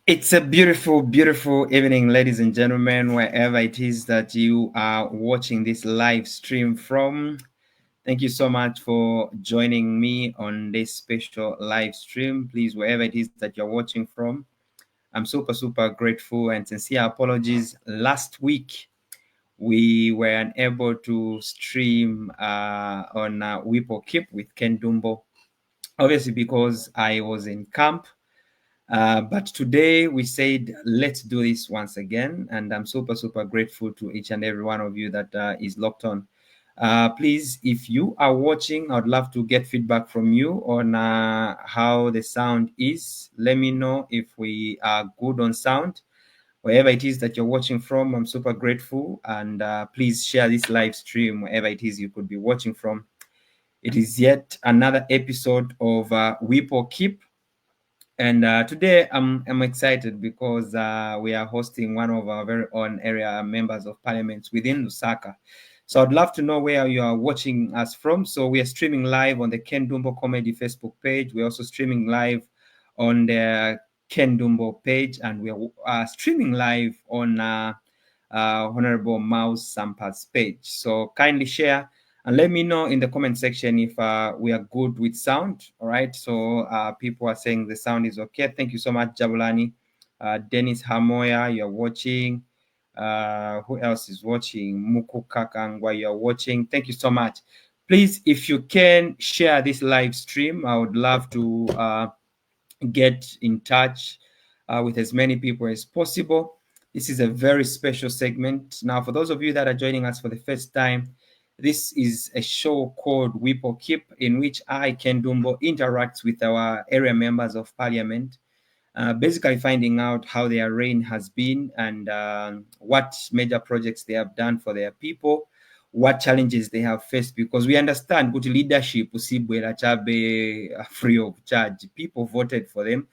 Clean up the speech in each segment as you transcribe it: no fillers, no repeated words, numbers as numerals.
It's a beautiful, beautiful evening, ladies and gentlemen, wherever it is that you are watching this live stream from. Thank you so much for joining me on this special live stream. Please, wherever it is that you're watching from, I'm super, super grateful and sincere apologies. Last week, we were unable to stream on Whipple Keep with Ken Dumbo, obviously because I was in camp. But today we said, let's do this once again. And I'm super, super grateful to each and every one of you that is locked on. Please, if you are watching, I'd love to get feedback from you on how the sound is. Let me know if we are good on sound. Wherever it is that you're watching from, I'm super grateful. And please share this live stream wherever it is you could be watching from. It is yet another episode of Whip or Keep. And today I'm excited because we are hosting one of our very own area members of parliament within Lusaka. So I'd love to know where you are watching us from. So we are streaming live on the KEN DUMBO Comedy Facebook page. We're also streaming live on the KEN DUMBO page, and we are streaming live on Honorable Mouse Sampa's page. So kindly share and let me know in the comment section if we are good with sound. All right. So people are saying the sound is okay. Thank you so much, Jabulani. Dennis Hamoya, you're watching. Who else is watching? Muku Kakangwa, you're watching. Thank you so much. Please, if you can share this live stream, I would love to get in touch with as many people as possible. This is a very special segment. Now, for those of you that are joining us for the first time, this is a show called Whip or Keep, in which I, Ken Dumbo, interacts with our area members of parliament, basically finding out how their reign has been and what major projects they have done for their people, what challenges they have faced, because we understand good leadership free of charge. People voted for them,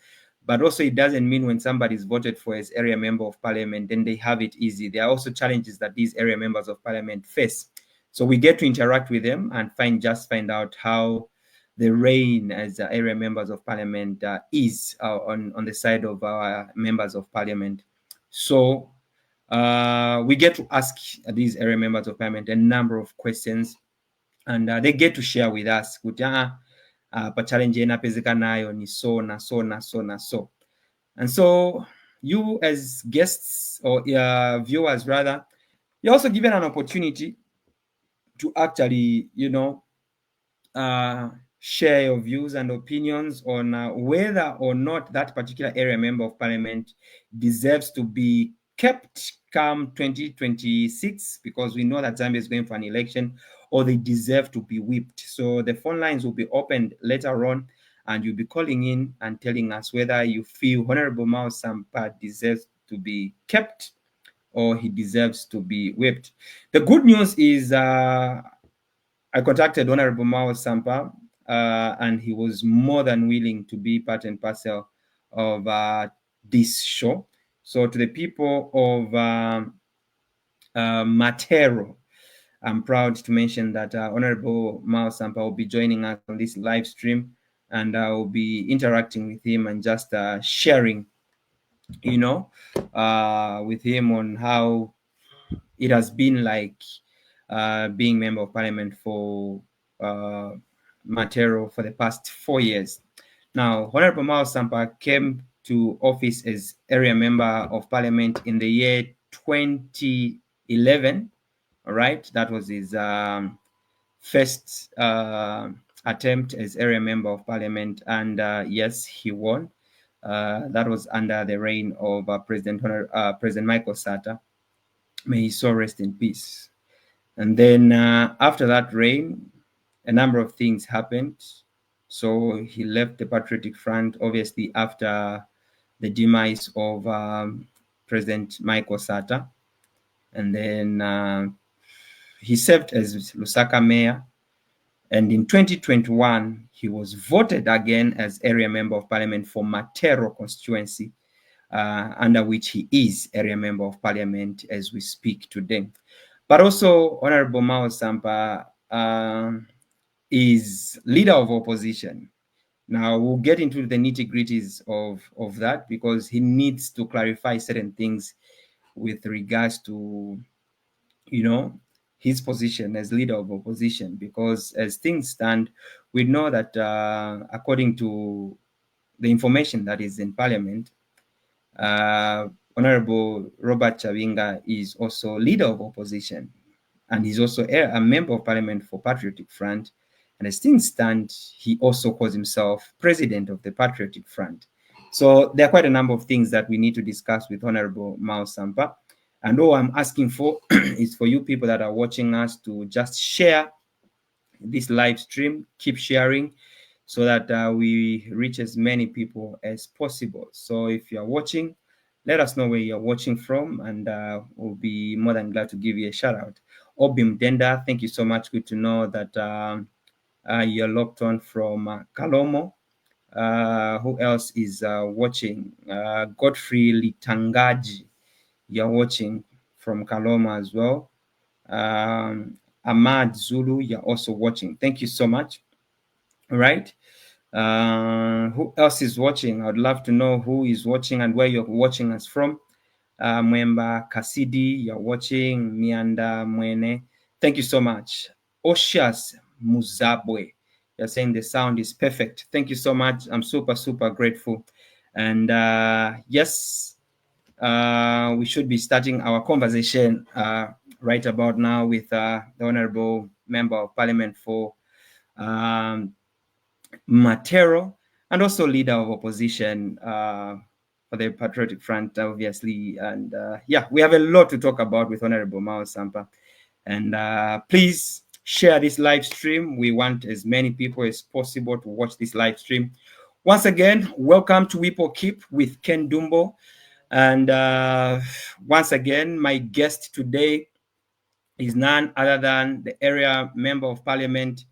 but also it doesn't mean when somebody is voted for as area member of parliament, then they have it easy. There are also challenges that these area members of parliament face. So we get to interact with them and find out how the reign as area members of parliament is on the side of our members of parliament. So we get to ask these area members of parliament a number of questions, and they get to share with us challenge nayo ni so na so na so na so. And so you as guests or viewers rather, you're also given an opportunity to actually, share your views and opinions on whether or not that particular area member of parliament deserves to be kept come 2026, because we know that Zambia is going for an election, or they deserve to be whipped. So the phone lines will be opened later on, and you'll be calling in and telling us whether you feel Honorable Mao Sampa deserves to be kept or he deserves to be whipped. The good news is I contacted Honorable Mao Sampa, and he was more than willing to be part and parcel of this show. So to the people of Matero, I'm proud to mention that Honorable Mao Sampa will be joining us on this live stream, and I will be interacting with him and just sharing, with him on how it has been like being member of parliament for Matero for the past 4 years. Now, Honorable Mao Sampa came to office as area member of parliament in the year 2011. All right, that was his first attempt as area member of parliament, and yes, he won. That was under the reign of President Michael Sata. May his soul rest in peace. And then after that reign, a number of things happened. So he left the Patriotic Front, obviously, after the demise of President Michael Sata. And then he served as Lusaka mayor. And in 2021, he was voted again as area member of parliament for Matero Constituency, under which he is area member of parliament as we speak today. But also, Honorable Mao Sampa is leader of opposition. Now we'll get into the nitty-gritties of that, because he needs to clarify certain things with regards to, his position as leader of opposition. Because as things stand, we know that according to the information that is in Parliament, Honorable Robert Chavinga is also leader of opposition, and he's also a member of Parliament for Patriotic Front. And as things stand, he also calls himself president of the Patriotic Front. So there are quite a number of things that we need to discuss with Honorable Mao Sampa. And all I'm asking for is for you people that are watching us to just share this live stream, keep sharing, so that we reach as many people as possible. So if you're watching, let us know where you're watching from, and we'll be more than glad to give you a shout out. Obim Denda, thank you so much. Good to know that you're locked on from Kalomo. Who else is watching? Godfrey Litangaji, you're watching from Kaloma as well. Ahmad Zulu, you're also watching. Thank you so much. All right. Who else is watching? I'd love to know who is watching and where you're watching us from. Mwemba Kasidi, you're watching. Mianda Mwene, thank you so much. Oshias Muzabwe, you're saying the sound is perfect. Thank you so much. I'm super, super grateful. And yes, we should be starting our conversation right about now with the Honorable Member of Parliament for Matero, and also leader of opposition for the Patriotic Front, obviously. And yeah, we have a lot to talk about with Honorable Mao Sampa. And please share this live stream. We want as many people as possible to watch this live stream. Once again, welcome to Wipo Keep with KEN DUMBO. And once again, my guest today is none other than the area member of Parliament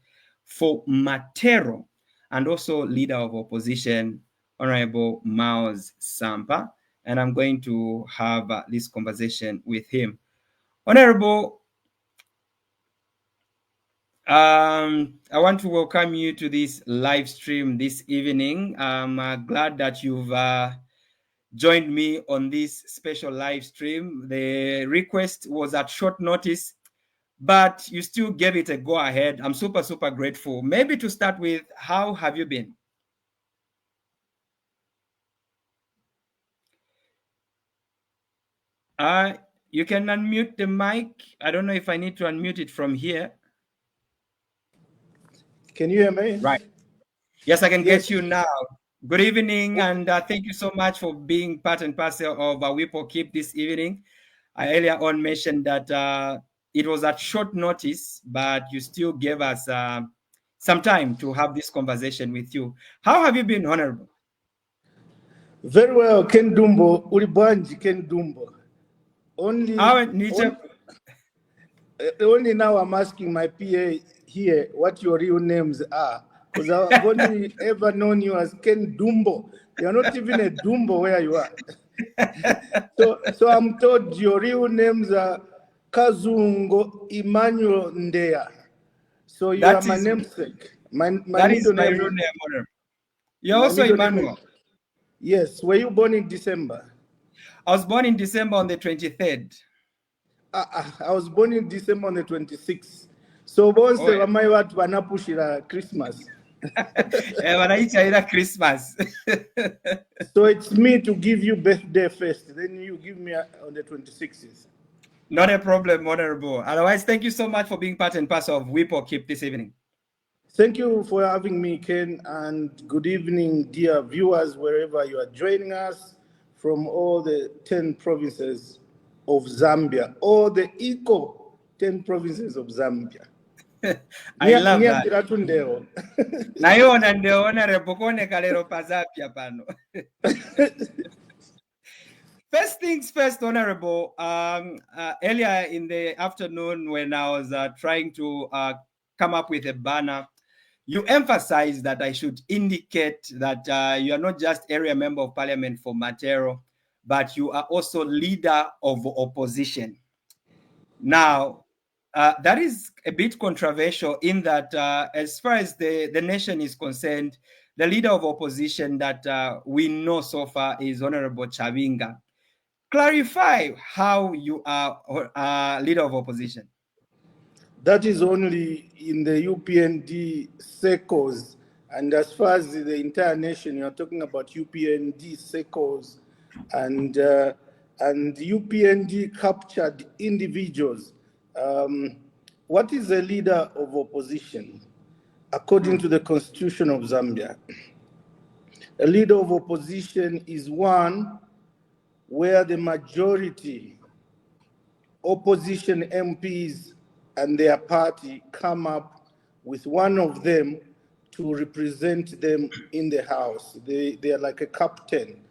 for Matero, and also leader of opposition, Honorable Mao Sampa. And I'm going to have this conversation with him. Honorable, I want to welcome you to this live stream this evening. I'm glad that you've joined me on this special live stream. The request was at short notice, but you still gave it a go ahead. I'm super, super grateful. Maybe to start with, how have you been? You can unmute the mic. I don't know if I need to unmute it from here. Can you hear me? Right. Yes, I can get you now. Good evening, and thank you so much for being part and parcel of Wipo Keep this evening. I earlier on mentioned that it was at short notice, but you still gave us some time to have this conversation with you. How have you been, Honorable? Very well, KEN DUMBO. Ulibwanji KEN DUMBO. Only now I'm asking my PA here what your real names are, because I've only ever known you as KEN DUMBO. You're not even a Dumbo where you are. So I'm told your real names are Kazungo Emmanuel Ndea. So you are my namesake. That is my real name, Honorable. You're also Emmanuel. Yes. Were you born in December? I was born in December on the 23rd. I was born in December on the 26th. So once my what wanapushira Christmas. Christmas. So it's me to give you birthday first, then you give me on the 26th. Not a problem, Honorable. Otherwise, thank you so much for being part and parcel of Wipo Keep this evening. Thank you for having me, Ken, and good evening, dear viewers, wherever you are joining us from all the 10 provinces of Zambia, all the 10 provinces of Zambia. I love that. First things first, Honorable. Earlier in the afternoon, when I was trying to come up with a banner, you emphasized that I should indicate that you are not just area member of Parliament for Matero, but you are also leader of opposition. Now, that is a bit controversial in that as far as the nation is concerned, the leader of opposition that we know so far is Honorable Chavinga. Clarify how you are leader of opposition. That is only in the UPND circles. And as far as the entire nation, you're talking about UPND circles and UPND captured individuals. What is a leader of opposition? According to the Constitution of Zambia, a leader of opposition is one where the majority opposition MPs and their party come up with one of them to represent them in the House. They are like a captain.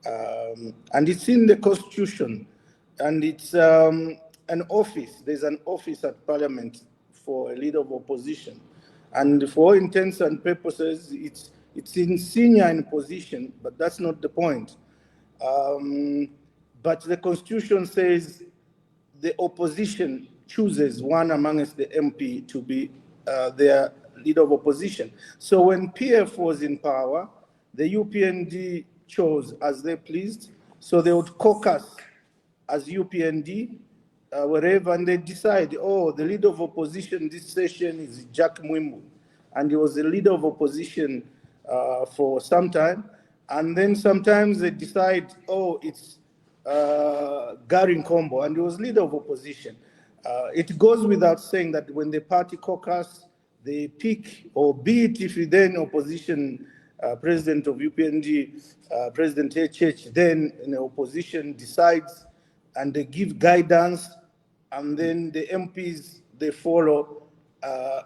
And it's in the Constitution. And it's an office. There's an office at Parliament for a leader of opposition. And for all intents and purposes, it's in senior in position, but that's not the point. But the Constitution says the opposition chooses one amongst the MP to be their leader of opposition. So when PF was in power, the UPND chose as they pleased. So they would caucus as UPND, wherever, and they decide, oh, the leader of opposition this session is Jack Mwimbu. And he was the leader of opposition for some time. And then sometimes they decide, oh, it's Gary Nkombo, and he was leader of opposition. It goes without saying that when the party caucus, they pick, or be it if then opposition president of UPND, President HH, then in the opposition decides and they give guidance, and then the MPs, they follow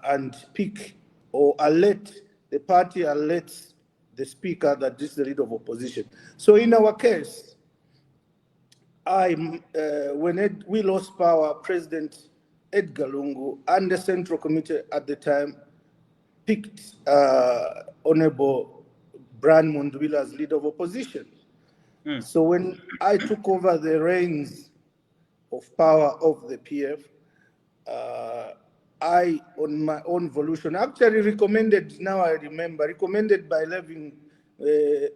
and pick or alert, the party alerts the speaker that this is the leader of opposition. So in our case, when we lost power, President Edgar Lungu and the Central Committee at the time picked Honorable Brian Mundwila as leader of opposition. So when I took over the reins of power of the PF, I, on my own volition, actually recommended, now I remember, recommended by leaving the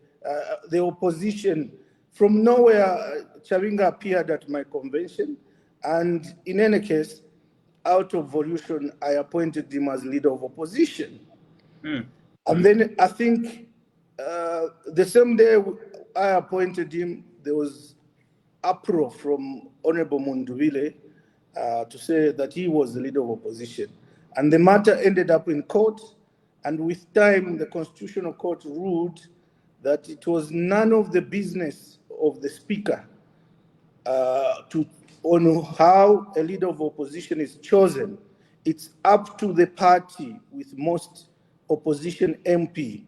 opposition. From nowhere, Chavinga appeared at my convention, and in any case, out of volition, I appointed him as leader of opposition. And then I think the same day I appointed him, there was uproar from Honorable Mundwile to say that he was the leader of opposition. And the matter ended up in court, and with time, the Constitutional Court ruled that it was none of the business of the speaker on how a leader of opposition is chosen. It's up to the party with most opposition MP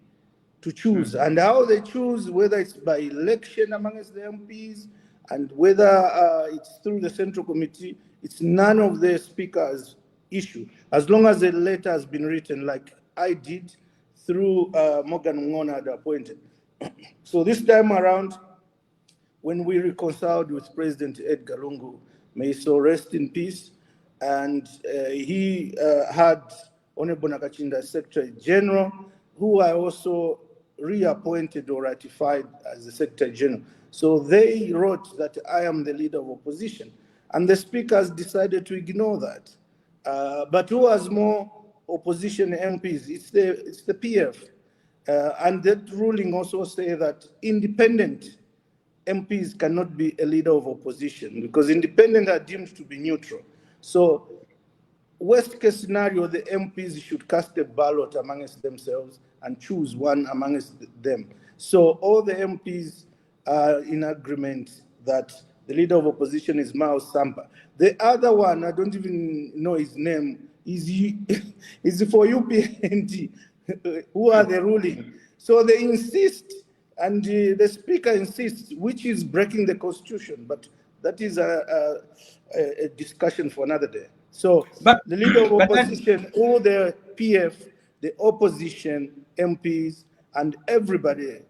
to choose. And how they choose, whether it's by election amongst the MPs and whether it's through the Central Committee, it's none of the speaker's issue. As long as a letter has been written, like I did through Morgan Ngona had appointed. So this time around, when we reconciled with President Edgar Lungu, may he so rest in peace, and he had Honorable Nakachinda as Secretary General, who I also reappointed or ratified as the Secretary General. So they wrote that I am the leader of opposition, and the speakers decided to ignore that. But who has more opposition MPs? It's the PF. And that ruling also says that independent MPs cannot be a leader of opposition because independent are deemed to be neutral. So worst case scenario, the MPs should cast a ballot amongst themselves and choose one amongst them. So all the MPs are in agreement that the leader of opposition is Sampa. The other one, I don't even know his name, is for UPND, who are the ruling. So they insist, and the speaker insists, which is breaking the Constitution, but that is a discussion for another day. So the leader of opposition, all the PF, the opposition, MPs, and everybody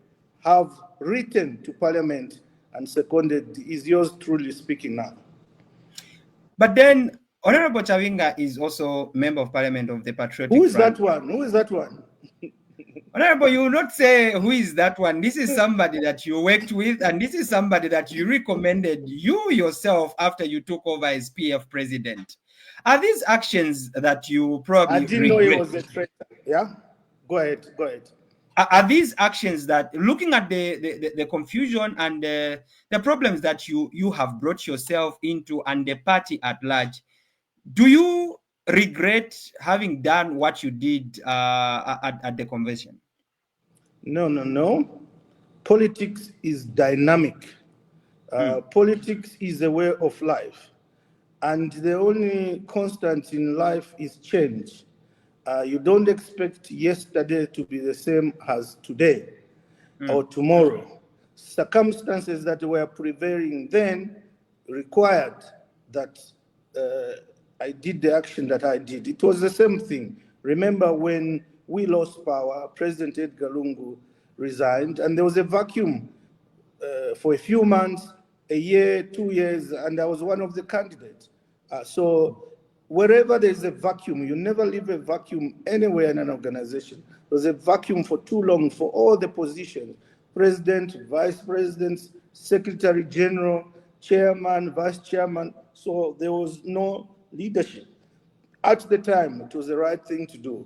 have written to Parliament and seconded, is yours truly speaking now. But then Honorable Chavinga is also Member of Parliament of the Patriotic Who is Front. that one? Who is that one? Honorable, you will not say who is that one. This is somebody that you worked with, and this is somebody that you recommended you yourself after you took over as PF president. Are these actions that you I probably didn't know he regret? was a traitor. Yeah? Go ahead, go ahead. Are these actions that, looking at the confusion and the problems that you have brought yourself into and the party at large, do you regret having done what you did at the convention? No, no, no. Politics is dynamic. Politics is a way of life. And the only constant in life is change. You don't expect yesterday to be the same as today or tomorrow. Circumstances that were prevailing then required that I did the action that I did. It was the same thing. Remember when we lost power, President Edgar Lungu resigned, and there was a vacuum for a few months, a year, 2 years, and I was one of the candidates. So wherever there's a vacuum, you never leave a vacuum anywhere in an organization. There's a vacuum for too long for all the positions: president, vice presidents, secretary general, chairman, vice chairman. So there was no leadership. At the time, it was the right thing to do.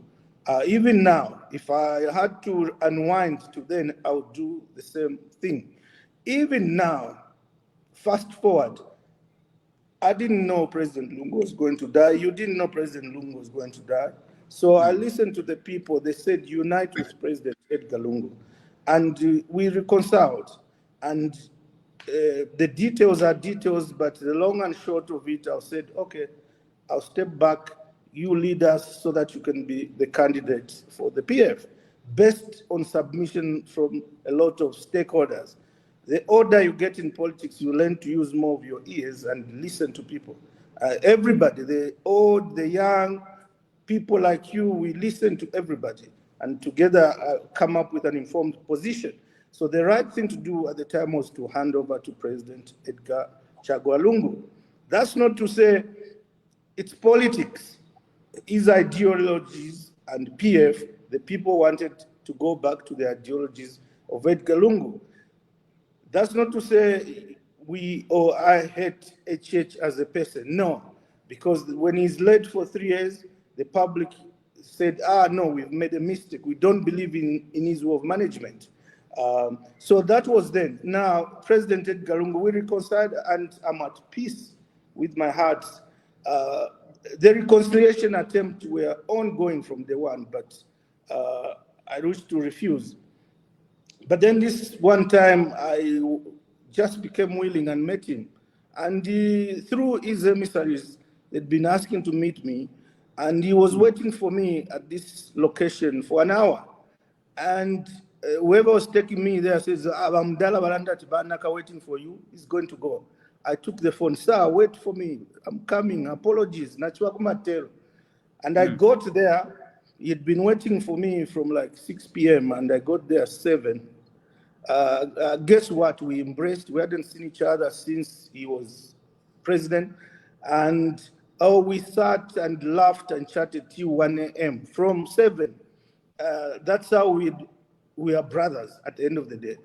Even now, if I had to unwind to then, I would do the same thing. Even now, fast forward, I didn't know President Lungu was going to die. You didn't know President Lungu was going to die. So I listened to the people. They said, unite with President Edgar Lungu. And we reconciled. And the details are details, but the long and short of it, I said, okay, I'll step back. You lead us so that you can be the candidate for the PF, based on submission from a lot of stakeholders. The older you get in politics, you learn to use more of your ears and listen to people. Everybody, the old, the young, people like you, we listen to everybody and together come up with an informed position. So the right thing to do at the time was to hand over to President Edgar Chagwa Lungu. That's not to say it's politics. His ideologies and PF, the people wanted to go back to the ideologies of Edgar Lungu. That's not to say we or I hate HH as a person. No, because when he's led for 3 years, the public said, no, we've made a mistake. We don't believe in his way of management. So that was then. Now, President Edgar Lungu, we reconciled and I'm at peace with my heart. The reconciliation attempts were ongoing from day one, but I wish to refuse. But then this one time, I just became willing and met him. And through his emissaries, they'd been asking to meet me. And he was waiting for me at this location for an hour. And whoever was taking me there says, I'm Dala Baranda Tibanaka waiting for you. He's going to go. I took the phone. Sir, wait for me. I'm coming. Apologies. Matero. And I got there. He'd been waiting for me from like 6 p.m. and I got there 7. Guess what? We embraced. We hadn't seen each other since he was president. And we sat and laughed and chatted till 1 a.m. From 7. That's how we are brothers at the end of the day.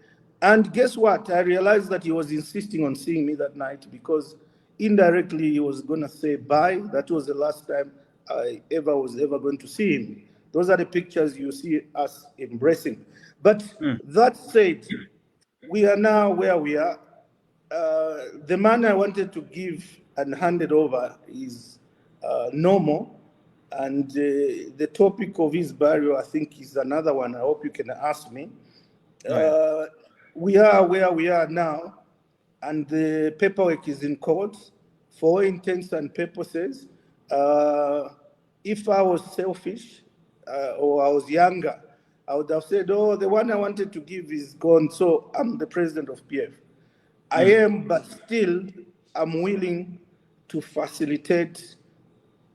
And guess what? I realized that he was insisting on seeing me that night because indirectly he was going to say bye. That was the last time I was ever going to see him. Those are the pictures you see us embracing. But that said, we are now where we are. The man I wanted to give and hand it over is normal. And the topic of his burial, I think, is another one. I hope you can ask me. We are where we are now, and the paperwork is in court for all intents and purposes. If I was selfish or I was younger, I would have said, oh, the one I wanted to give is gone, so I'm the president of PF. I am, but still, I'm willing to facilitate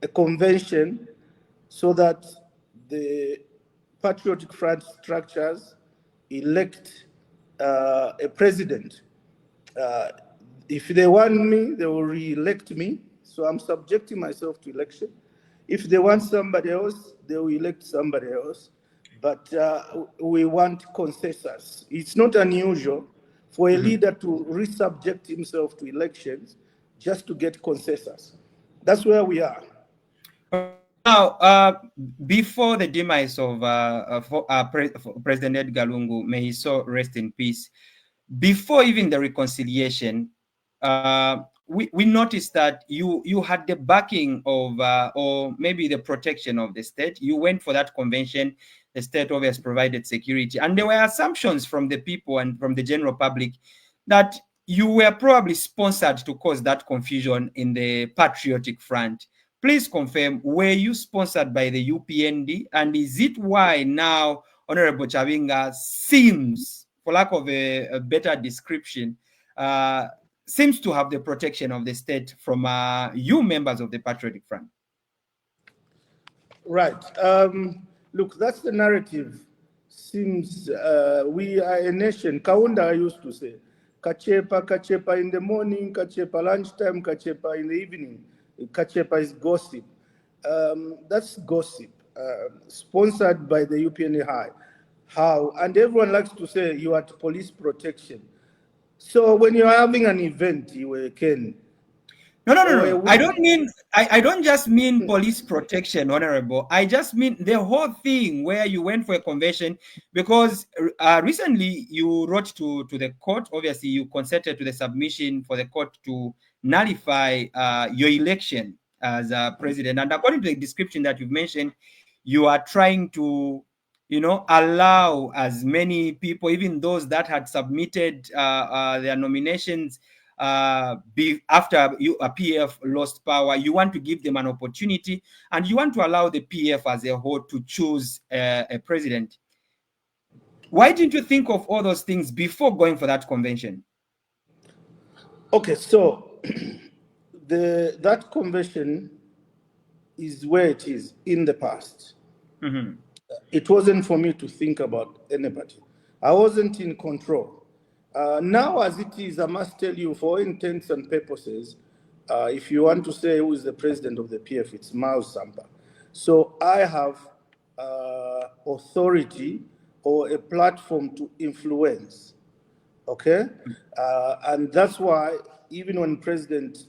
a convention so that the Patriotic Front structures elect a president. If they want me, they will re-elect me. So I'm subjecting myself to election. If they want somebody else, they will elect somebody else. but we want consensus. It's not unusual for a leader to resubject himself to elections just to get consensus. That's where we are. Now, before the demise of President Edgar Lungu, may his soul rest in peace, before even the reconciliation, we noticed that you had the backing of, or maybe the protection of the state. You went for that convention. The state always provided security. And there were assumptions from the people and from the general public that you were probably sponsored to cause that confusion in the patriotic front. Please confirm, were you sponsored by the UPND? And is it why now Honorable Chavinga seems, for lack of a better description, seems to have the protection of the state from you members of the Patriotic Front? Right. Look, that's the narrative. Seems we are a nation. Kaunda used to say, kachepa in the morning, kachepa lunchtime, kachepa in the evening. Kachepa is gossip. That's gossip. Sponsored by the UPNA High. How? And everyone likes to say you are police protection. So when you're having an event, you can. No. I don't mean, I don't just mean police protection, Honorable. I just mean the whole thing where you went for a convention, because recently you wrote to the court. Obviously, you consented to the submission for the court to nullify your election as president. And according to the description that you've mentioned, you are trying to, allow as many people, even those that had submitted their nominations after a PF lost power, you want to give them an opportunity, and you want to allow the PF as a whole to choose a president. Why didn't you think of all those things before going for that convention? Okay, so that convention is where it is in the past. It wasn't for me to think about anybody. I wasn't in control. Now, as it is, I must tell you, for intents and purposes, if you want to say who is the president of the PF, it's Sampa. So I have authority or a platform to influence, okay? And that's why even when President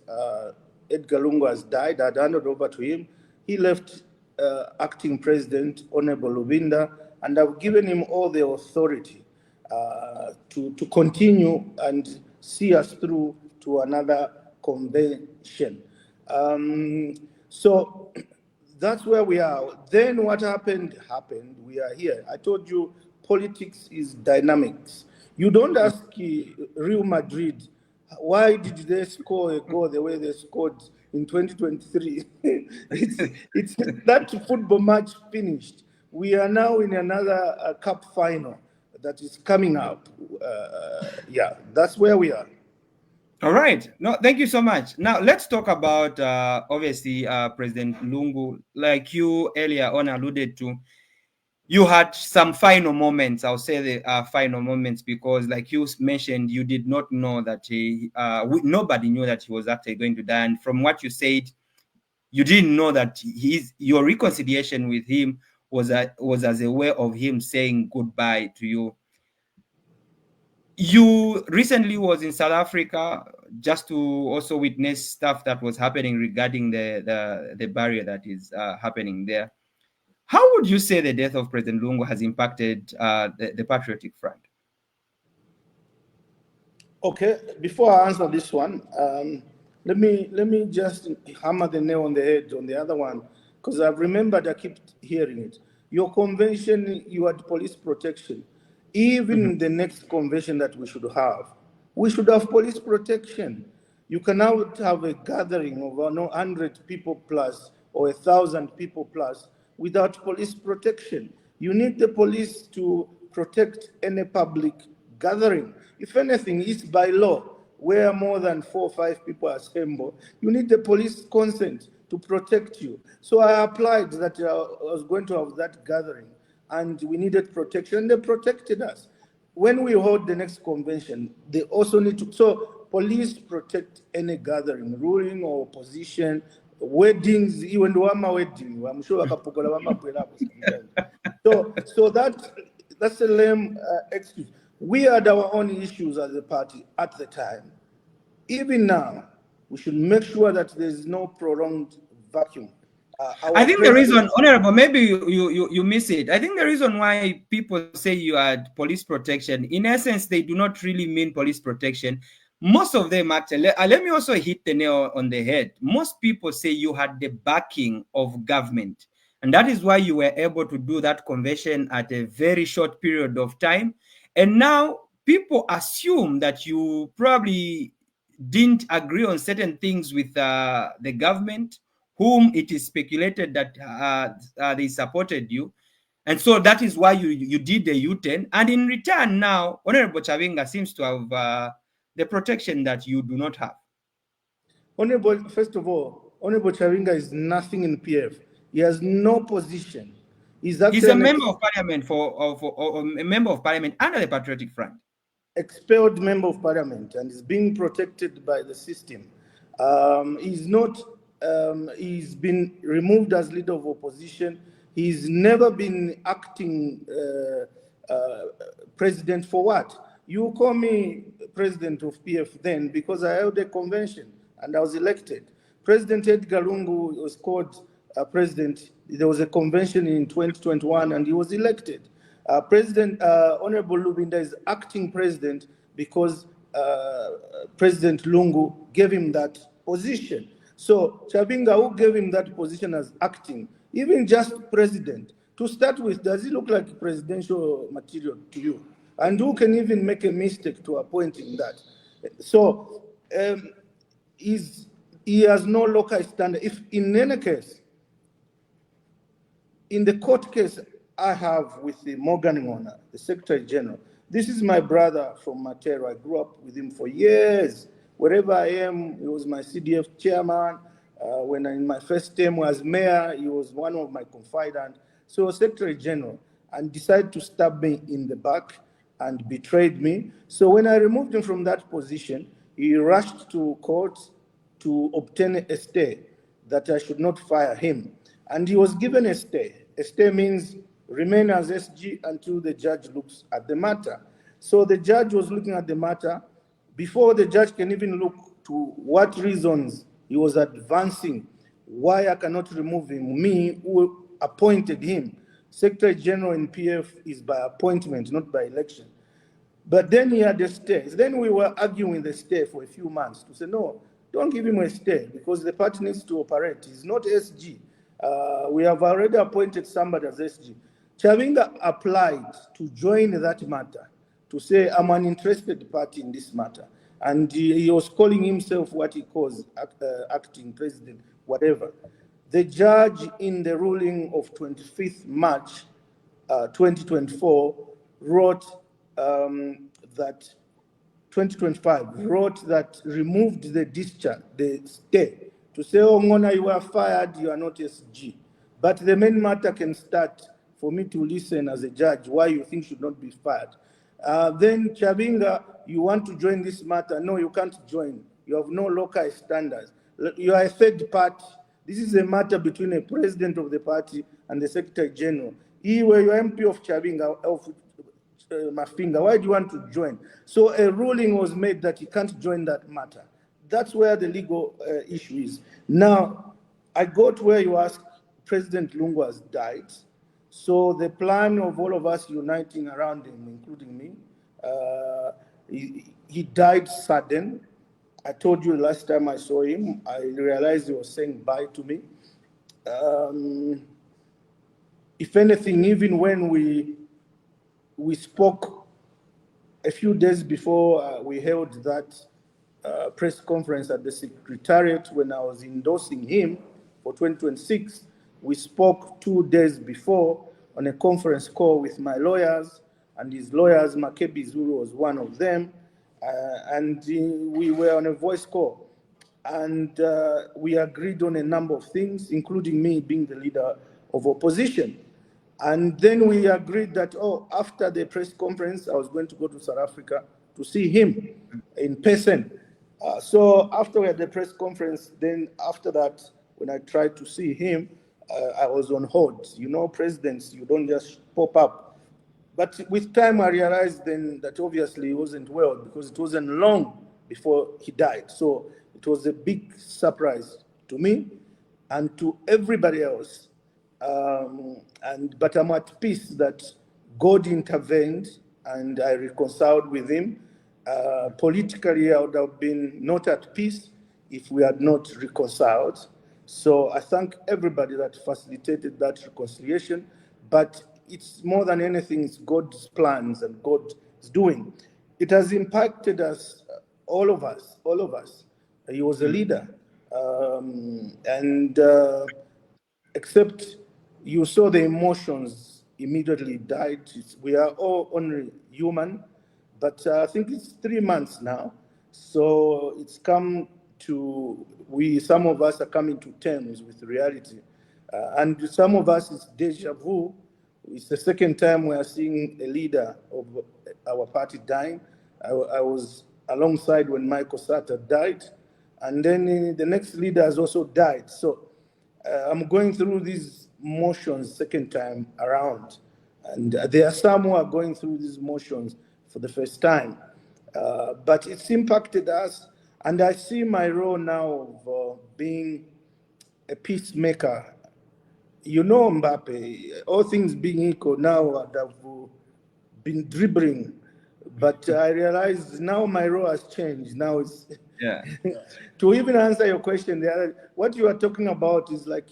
Edgar Lungu has died, I'd handed over to him. He left acting president, Honorable Lubinda, and I've given him all the authority to continue and see us through to another convention. So that's where we are. Then what happened. We are here. I told you politics is dynamics. You don't ask Real Madrid, why did they score a goal the way they scored in 2023? it's that football match finished. We are now in another cup final that is coming up. Yeah, that's where we are. All right. No, thank you so much. Now let's talk about obviously President Lungu. Like you earlier on alluded to, you had some final moments. I'll say the final moments because, like you mentioned, you did not know that nobody knew that he was actually going to die. And from what you said, you didn't know that your reconciliation with him was as a way of him saying goodbye to you. You recently was in South Africa just to also witness stuff that was happening regarding the barrier that is happening there. How would you say the death of President Lungu has impacted the Patriotic Front? Okay, before I answer this one, let me just hammer the nail on the head on the other one, because I've remembered, I keep hearing it. Your convention, you had police protection. Even the next convention that we should have police protection. You cannot have a gathering of 100 people plus or 1,000 people plus without police protection. You need the police to protect any public gathering. If anything, it's by law, where more than 4 or 5 people assemble, you need the police consent to protect you. So I applied that I was going to have that gathering, and we needed protection. They protected us. When we hold the next convention, they also need to, so police protect any gathering, ruling or opposition, weddings, even Wama wedding, I'm sure so So that's a lame excuse. We had our own issues as a party at the time. Even now, we should make sure that there is no prolonged vacuum. I Our think the president, reason, Honorable, maybe you miss it. I think the reason why people say you had police protection, in essence, they do not really mean police protection. Most of them actually, let me also hit the nail on the head. Most people say you had the backing of government. And that is why you were able to do that convention at a very short period of time. And now people assume that you probably didn't agree on certain things with the government, whom it is speculated that they supported you. And so that is why you did the U-turn. And in return now, Honorable Chavinga seems to have the protection that you do not have. First of all, Honorable Chavinga is nothing in PF. He has no position. He's a member of parliament for a member of parliament under the Patriotic Front. Expelled member of parliament and is being protected by the system. He's not. He's been removed as leader of opposition. He's never been acting president for what? You call me president of PF then because I held a convention and I was elected. President Edgar Lungu was called president. There was a convention in 2021 and he was elected. Honorable Lubinda is acting president because President Lungu gave him that position. So Chavinga, who gave him that position as acting, even just president, to start with, does he look like presidential material to you? And who can even make a mistake to appointing that? So he has no local standard. If in any case, in the court case I have with the Morgan Ngona, the Secretary General, this is my brother from Matero. I grew up with him for years. Wherever I am, he was my CDF chairman. When in my first term as mayor, he was one of my confidants. So Secretary General, and decided to stab me in the back and betrayed me. So when I removed him from that position, he rushed to court to obtain a stay that I should not fire him. And he was given a stay. A stay means remain as SG until the judge looks at the matter. So the judge was looking at the matter. Before the judge can even look to what reasons he was advancing, why I cannot remove him, me who appointed him. Secretary General in PF is by appointment, not by election. But then he had a stay. Then we were arguing the stay for a few months to say, no, don't give him a stay because the party needs to operate. He's not SG. We have already appointed somebody as SG. Chavinga applied to join that matter, to say, I'm an interested party in this matter. And he was calling himself what he calls acting president, whatever. The judge in the ruling of 25th March 2024 wrote that 2025 wrote that removed the discharge, the stay, to say, oh, Ngona, you are fired, you are not SG. But the main matter can start for me to listen as a judge why you think should not be fired. Then Chavinga, you want to join this matter? No, you can't join. You have no local standards. You are a third party. This is a matter between a president of the party and the Secretary General. You were your MP of Chavinga, of Mafinga. Why do you want to join? So a ruling was made that you can't join that matter. That's where the legal issue is. Now, I go to where you ask, President Lungu has died. So the plan of all of us uniting around him, including me, he died sudden. I told you last time I saw him, I realized he was saying bye to me. If anything, even when we spoke a few days before we held that press conference at the Secretariat when I was endorsing him for 2026, we spoke 2 days before on a conference call with my lawyers, and his lawyers, Makebi Zulu was one of them, and we were on a voice call. And we agreed on a number of things, including me being the leader of opposition. And then we agreed that, after the press conference, I was going to go to South Africa to see him in person. So after we had the press conference, then after that, when I tried to see him, I was on hold. You know, presidents, you don't just pop up. But with time, I realized then that obviously it wasn't well because it wasn't long before he died. So it was a big surprise to me and to everybody else. But I'm at peace that God intervened and I reconciled with him. Politically, I would have been not at peace if we had not reconciled. So I thank everybody that facilitated that reconciliation. But it's more than anything, it's God's plans and God's doing. It has impacted us, all of us, all of us. He was a leader. And except you saw the emotions immediately died. We are all only human, but I think it's 3 months now. So it's come to, some of us are coming to terms with reality. And some of us, it's deja vu. It's the second time we are seeing a leader of our party dying. I was alongside when Michael Sata died, and then the next leader has also died. So I'm going through these motions second time around, and there are some who are going through these motions for the first time. But it's impacted us, and I see my role now of being a peacemaker. You know, Mbappe, all things being equal, now I'd have been dribbling, but I realize now my role has changed. Now it's Yeah. to even answer your question, what you are talking about is like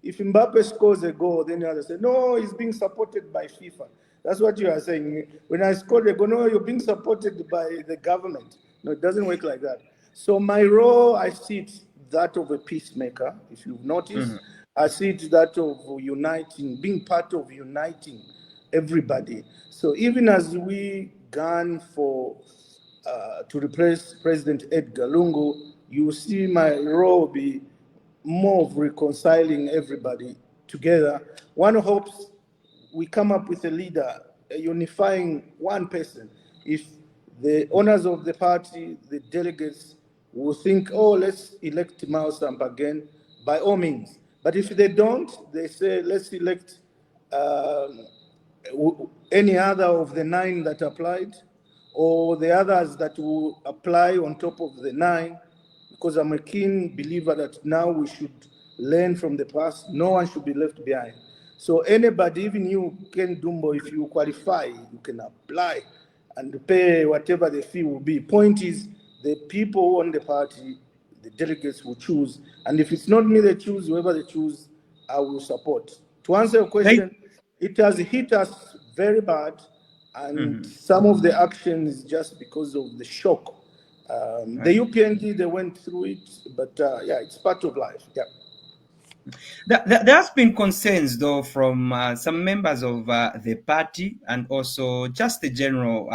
if Mbappe scores a goal, then you have to say, no, he's being supported by FIFA. That's what you are saying. When I scored a goal, no, you're being supported by the government. No, it doesn't work like that. So my role, I see it that of a peacemaker, if you've noticed. I see it that of uniting, being part of uniting everybody. So even as we gun for to replace President Edgar Lungu, you see my role be more of reconciling everybody together. One hopes we come up with a leader, unifying one person. If the owners of the party, the delegates, will think, oh, let's elect Mao Sampa again, by all means. But if they don't, they say, let's elect any other of the 9 that applied, or the others that will apply on top of the 9, because I'm a keen believer that now we should learn from the past. No one should be left behind. So anybody, even you, Ken Dumbo, if you qualify, you can apply and pay whatever the fee will be. Point is, the people who own the party, the delegates will choose. And if it's not me they choose, whoever they choose, I will support. To answer your Thank. question, it has hit us very bad, and some of the action is just because of the shock. The UPND, they went through it, but yeah, it's part of life. Yeah. There has been concerns, though, from some members of the party and also just the general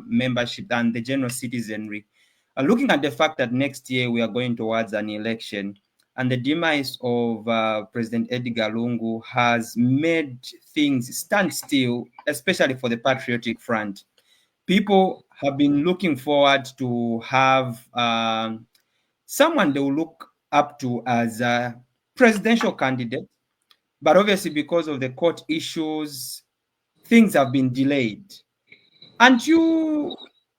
membership and the general citizenry, looking at the fact that next year we are going towards an election, and the demise of President Edgar Lungu has made things stand still, especially for the Patriotic Front. People have been looking forward to have someone they will look up to as a presidential candidate, but obviously because of the court issues, things have been delayed. Aren't you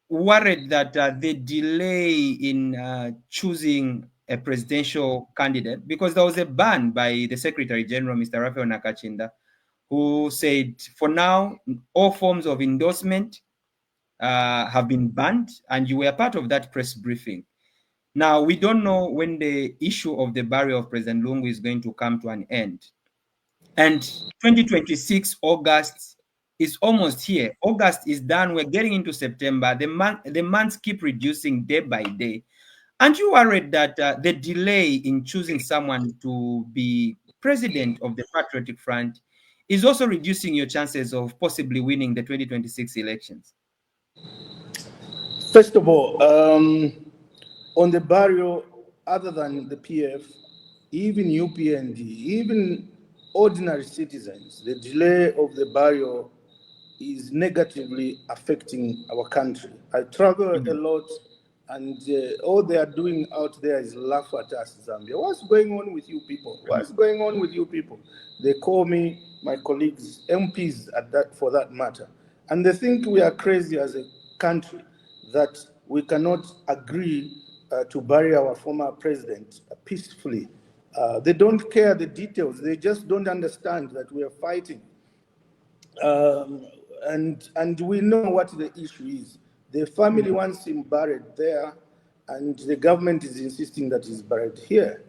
worried that the delay in choosing a presidential candidate, because there was a ban by the Secretary General, Mr. Raphael Nakachinda, who said for now all forms of endorsement have been banned, and you were part of that press briefing. Now, we don't know when the issue of the burial of President Lungu is going to come to an end. And 2026, August is almost here. August is done. We're getting into September. The months keep reducing day by day. Aren't you worried that the delay in choosing someone to be president of the Patriotic Front is also reducing your chances of possibly winning the 2026 elections? First of all, on the barrio, other than the PF, even UPND, even ordinary citizens, the delay of the barrio is negatively affecting our country. I travel a lot And all they are doing out there is laugh at us, Zambia. What's going on with you people? What's going on with you people? They call me, my colleagues, MPs at that, for that matter. And they think we are crazy as a country, that we cannot agree to bury our former president peacefully. They don't care the details. They just don't understand that we are fighting. Um, and we know what the issue is. The family wants him buried there, and the government is insisting that he's buried here.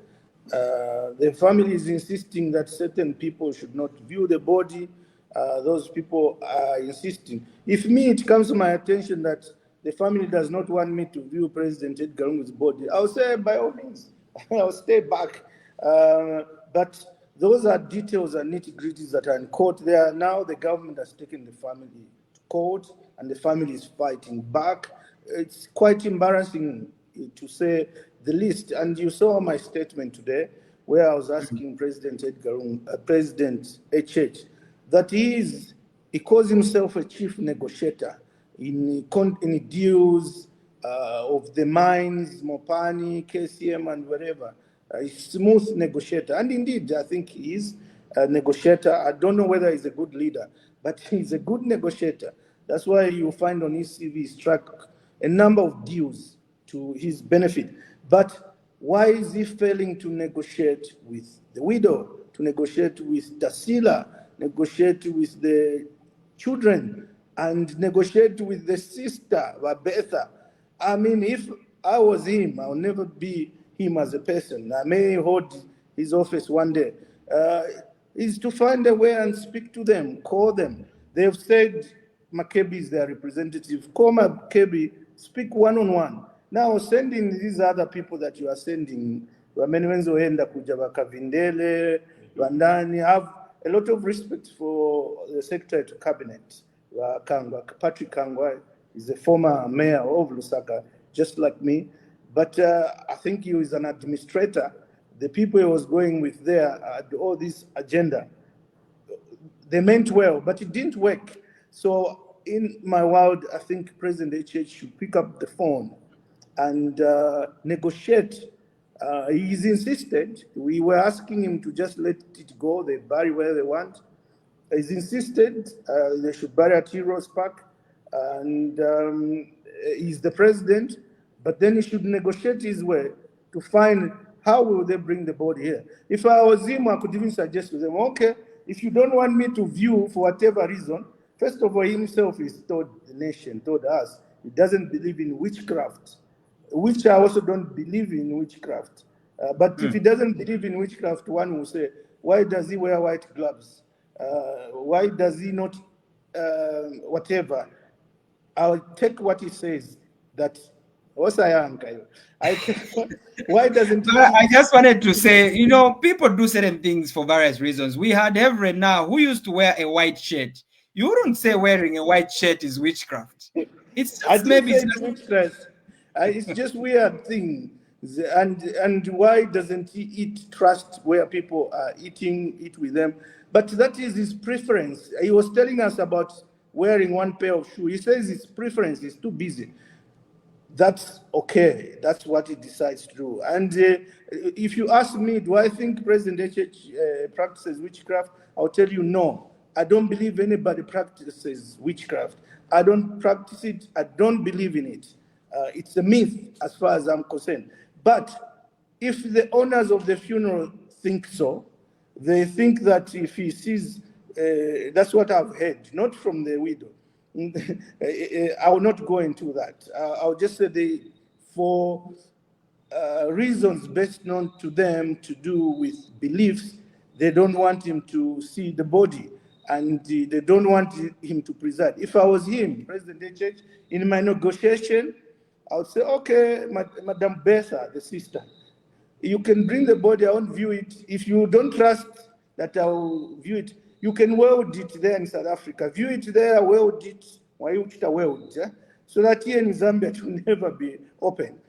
The family is insisting that certain people should not view the body. Those people are insisting. If me, it comes to my attention that the family does not want me to view President Edgar Lungu's body, I'll say, by all means, I'll stay back. But those are details and nitty-gritties that are in court there. Now the government has taken the family to court, and the family is fighting back. It's quite embarrassing, to say the least. And you saw my statement today, where I was asking President President HH, that he calls himself a chief negotiator in deals of the mines, Mopani, KCM, and whatever. A smooth negotiator. And indeed, I think he is a negotiator. I don't know whether he's a good leader, but he's a good negotiator. That's why you find on his CV he struck a number of deals to his benefit. But why is he failing to negotiate with the widow, to negotiate with Tasila, negotiate with the children, and negotiate with the sister, Wabetha? I mean, if I was him, I'll never be him as a person. I may hold his office one day. Is to find a way and speak to them, call them. They've said Makebi is their representative. Call Makebi, speak one-on-one. Now, sending these other people that you are sending, Wamenwenzoenda Kujaba Kavindele, Wandani, have a lot of respect for the Secretary to Cabinet. Patrick Kangwa is a former mayor of Lusaka, just like me. But I think he is an administrator. The people he was going with there had all this agenda. They meant well, but it didn't work. So in my world, I think President HH should pick up the phone and negotiate. He's insisted. We were asking him to just let it go. They bury where they want. He's insisted they should bury at Heroes Park. And he's the president. But then he should negotiate his way to find how will they bring the body here. If I was him, I could even suggest to them, okay, if you don't want me to view for whatever reason, first of all, himself is told the nation, told us, he doesn't believe in witchcraft, which I also don't believe in witchcraft. But if he doesn't believe in witchcraft, one will say, why does he wear white gloves? Why does he not, whatever? I'll take what he says, that why doesn't he? I just wanted to say, people do certain things for various reasons. We had Everett now who used to wear a white shirt. You wouldn't say wearing a white shirt is witchcraft. It's just maybe it's witchcraft. It's just weird thing. And why doesn't he eat trust where people are eat with them? But that is his preference. He was telling us about wearing one pair of shoes. He says his preference is too busy. That's okay. That's what he decides to do. And if you ask me, do I think President HH practices witchcraft? I'll tell you no. I don't believe anybody practices witchcraft. I don't practice it. I don't believe in it. It's a myth as far as I'm concerned. But if the owners of the funeral think so, they think that if he sees, that's what I've heard, not from the widow. I will not go into that. I'll just say for reasons best known to them to do with beliefs, they don't want him to see the body, and they don't want him to preside. If I was him, President HH, in my negotiation, I would say, okay, Madam Betha, the sister, you can bring the body, I won't view it. If you don't trust that I will view it, you can weld it there in South Africa. View it there, weld it, so that here in Zambia it will never be open.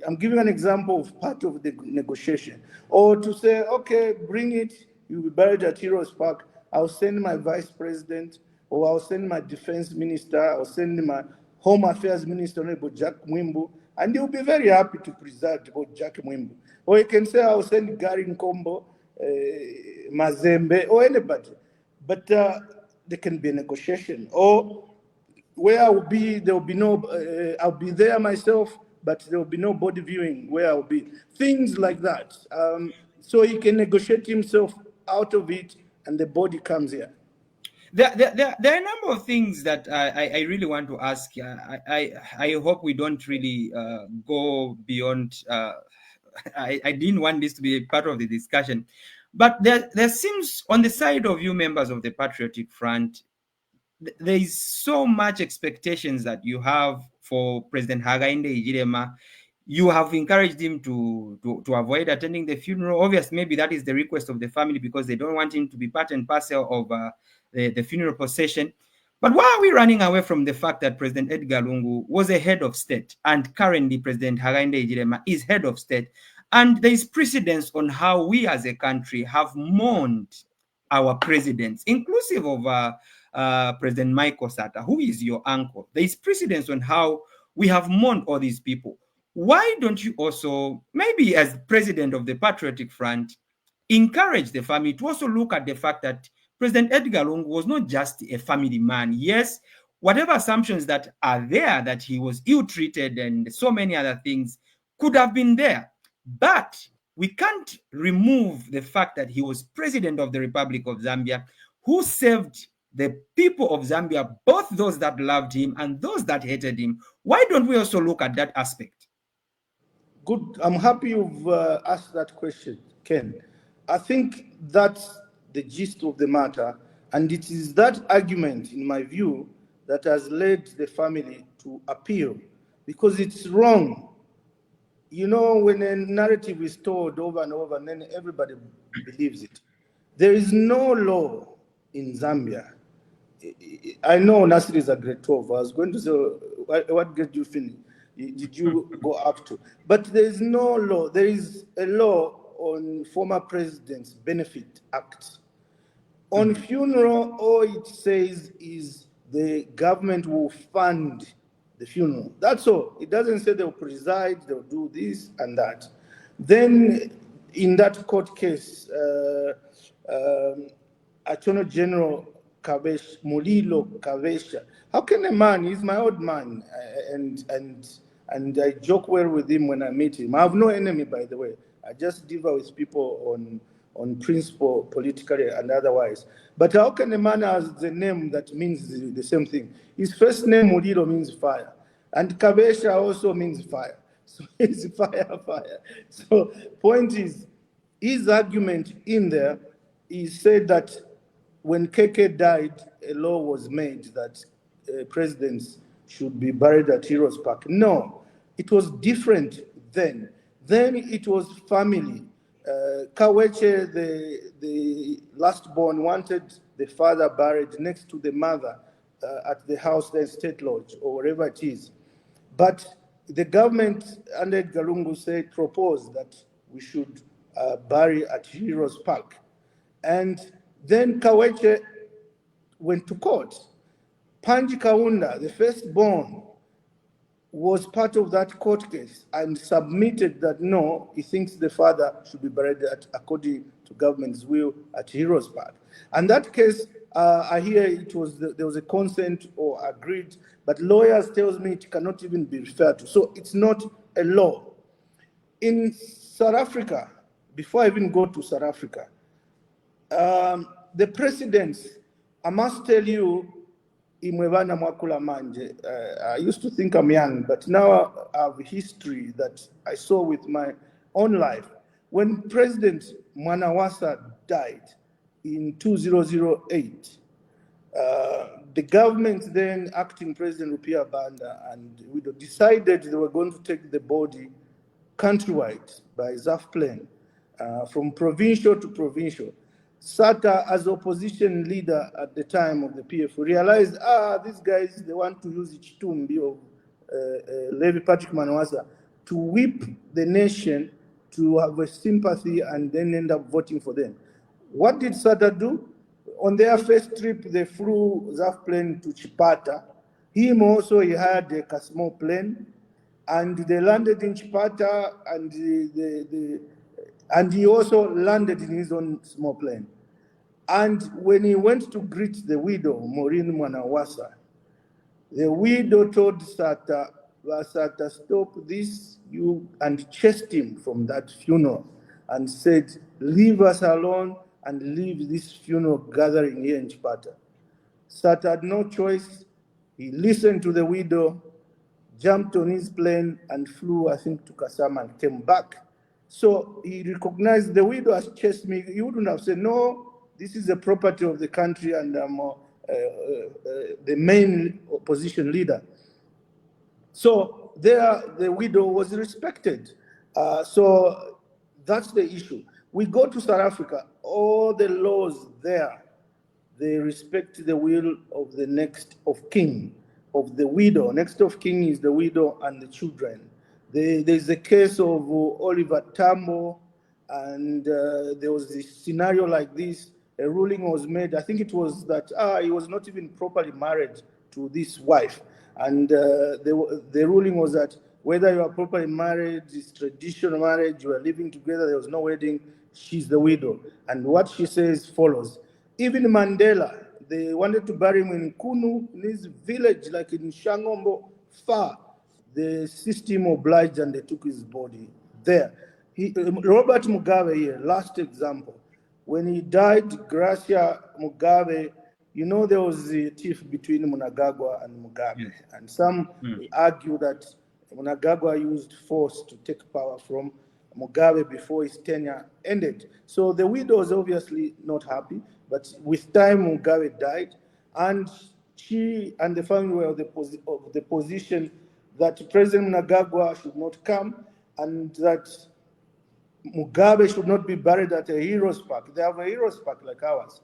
I'm giving an example of part of the negotiation. Or to say, okay, bring it, you'll be buried at Heroes Park. I'll send my vice president, or I'll send my defense minister, I'll send my Home Affairs Minister, Honorable Jack Mwimbu, and he'll be very happy to preside about Jack Mwimbu. Or you can say, I'll send Gary Nkombo, Mazembe, or anybody. But there can be a negotiation. Or where I will be, there will be no, I'll be there myself, but there will be no body viewing where I'll be. Things like that. So he can negotiate himself out of it, and the body comes here. There are a number of things that I really want to ask. I hope we don't really go beyond. I didn't want this to be a part of the discussion, but there seems, on the side of you members of the Patriotic Front, there is so much expectations that you have for President Hakainde Hichilema. You have encouraged him to avoid attending the funeral. Obviously, maybe that is the request of the family because they don't want him to be part and parcel of the funeral procession. But why are we running away from the fact that President Edgar Lungu was a head of state, and currently President Hakainde Hichilema is head of state, and there is precedence on how we as a country have mourned our presidents, inclusive of President Michael Sata, who is your uncle. There is precedence on how we have mourned all these people. Why don't you also, maybe as president of the Patriotic Front, encourage the family to also look at the fact that President Edgar Lungu was not just a family man. Yes, whatever assumptions that are there, that he was ill-treated and so many other things could have been there. But we can't remove the fact that he was president of the Republic of Zambia, who saved the people of Zambia, both those that loved him and those that hated him. Why don't we also look at that aspect? Good. I'm happy you've asked that question, Ken. I think that's the gist of the matter, and it is that argument, in my view, that has led the family to appeal, because it's wrong. You know, when a narrative is told over and over, and then everybody believes it. There is no law in Zambia. I know Nasir is a grade 12. I was going to say, what grade did you finish? Did you go up to? But there is no law. There is a law on former president's benefit act. On funeral, all it says is the government will fund the funeral. That's all. It doesn't say they'll preside, they'll do this and that. Then in that court case, Attorney General Kavesh, Mulilo Kavesha, how can a man, he's my old man, and I joke well with him when I meet him. I have no enemy, by the way. I just differ with people on principle, politically and otherwise. But how can a man have the name that means the same thing? His first name, Mulilo, means fire. And Kavesha also means fire. So it's fire. So point is, his argument in there, he said that when KK died, a law was made that presidents should be buried at Heroes Park. No, it was different then. Then it was family. Kaweche, the last born, wanted the father buried next to the mother at the house, the state lodge, or wherever it is. But the government under Edgar Lungu proposed that we should bury at Heroes Park. And then Kaweche went to court. Panji Kaunda, the firstborn, was part of that court case and submitted that no, he thinks the father should be buried according to government's will at Heroes Park. And that case, I hear there was a consent or agreed, but lawyers tells me it cannot even be referred to. So it's not a law. In South Africa, before I even go to South Africa, the presidents, I must tell you, Imwevana Mwakula Manje, I used to think I'm young, but now I have history that I saw with my own life. When President Mwanawasa died in 2008, the government then, acting President Rupia Banda and Widow, decided they were going to take the body countrywide by ZAF plane, from provincial to provincial. Sata, as opposition leader at the time of the PF, realized, these guys, they want to use Ichitumbi of Levi Patrick Manawasa to whip the nation to have a sympathy and then end up voting for them. What did Sata do? On their first trip, they flew ZAF plane to Chipata. Him also, he had a small plane, and they landed in Chipata, and he also landed in his own small plane. And when he went to greet the widow, Maureen Mwanawasa, the widow told Sata, stop this, and chased him from that funeral and said, leave us alone and leave this funeral gathering here in Chipata. Sata had no choice. He listened to the widow, jumped on his plane and flew, I think, to Kasama and came back. So he recognized the widow has chased me. He wouldn't have said, no, this is the property of the country and I'm the main opposition leader. So there, the widow was respected. So that's the issue. We go to South Africa, all the laws there, they respect the will of the next of kin, of the widow. Next of kin is the widow and the children. There's a case of Oliver Tambo, and there was this scenario like this. A ruling was made, I think it was that he was not even properly married to this wife. And the ruling was that whether you are properly married, it's traditional marriage, you are living together, there was no wedding, she's the widow. And what she says follows. Even Mandela, they wanted to bury him in Kunu, in his village, like in Shangombo, far. The system obliged and they took his body there. Robert Mugabe here, last example. When he died, Gracia Mugabe, you know, there was a tiff between Mnangagwa and Mugabe. And some argue that Mnangagwa used force to take power from Mugabe before his tenure ended. So the widow was obviously not happy, but with time Mugabe died, and she and the family were of the position that President Mnangagwa should not come and that Mugabe should not be buried at a heroes park. They have a heroes park like ours.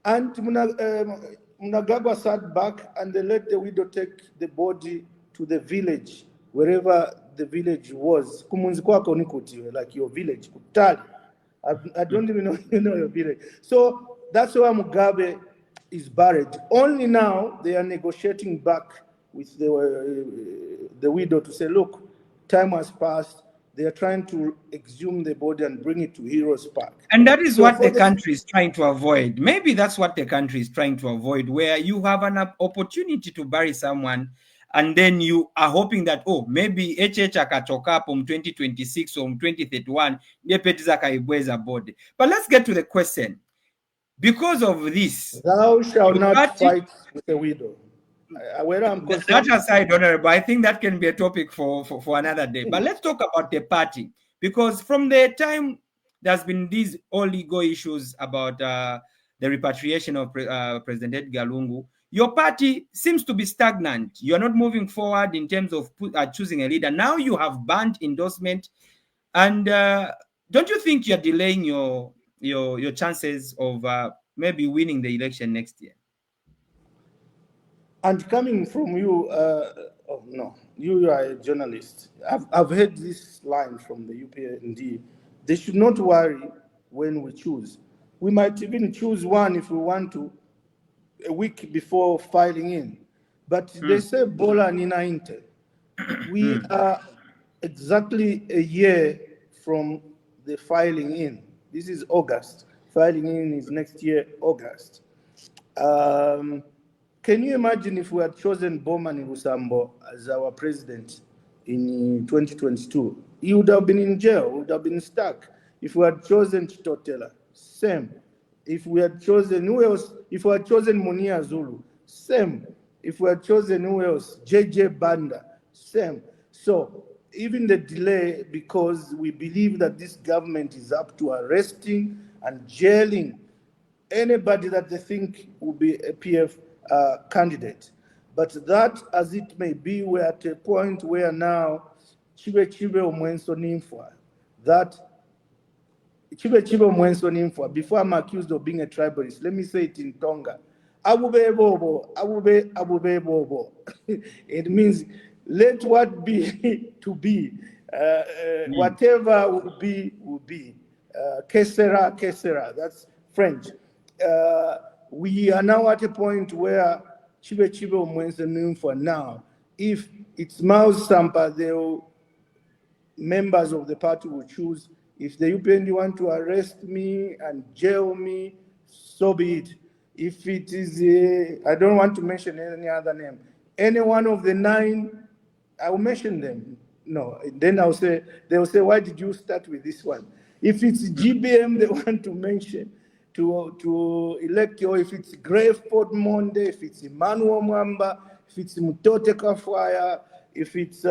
And Mnangagwa sat back and they let the widow take the body to the village, wherever the village was. Like your village, Kutali. I don't even know you know your village. So that's where Mugabe is buried. Only now they are negotiating back with the widow to say, look, time has passed. They are trying to exhume the body and bring it to Heroes Park. And that is what the country is trying to avoid. Maybe that's what the country is trying to avoid, where you have an opportunity to bury someone and then you are hoping that, oh, maybe HH akatoka from 2026 or 2031, body. But let's get to the question. Because of this, thou shalt not fight with a widow. Where I'm concerned, that aside, Honorable, I think that can be a topic for another day. But let's talk about the party, because from the time there's been these all legal issues about the repatriation of President Edgar Lungu, your party seems to be stagnant. You are not moving forward in terms of choosing a leader. Now you have banned endorsement, and don't you think you're delaying your chances of maybe winning the election next year? And coming from you, oh no, you are a journalist. I've heard this line from the UPND. They should not worry when we choose. We might even choose one if we want to, a week before filing in. But they say Bola Nina Inte. We are exactly a year from the filing in. This is August. Filing in is next year, August. Can you imagine if we had chosen Bowman Rusambo as our president in 2022? He would have been in jail, would have been stuck. If we had chosen Chitotela, same. If we had chosen who else? If we had chosen Munia Zulu, same. If we had chosen who else? JJ Banda, same. So even the delay, because we believe that this government is up to arresting and jailing anybody that they think will be a PF candidate. But that, as it may be, we're at a point where now Chibe Omwenso Nimfwa, that Chibe Omwenso Nimfwa, before I'm accused of being a tribalist, let me say it in Tonga. Abube Bobo, Abube Bobo. It means let what be to be. Whatever will be, will be. Kesera, Kesera, that's French. We are now at a point where for now. If it's Miles Sampa, members of the party will choose. If the UPND want to arrest me and jail me, so be it. If it is, I don't want to mention any other name, any one of the 9, I will mention them. No, then they will say, why did you start with this one? If it's GBM they want to mention, to elect, or if it's Greyford Monde, if it's Emmanuel Mwamba, if it's Mutote Kafwaya, if it's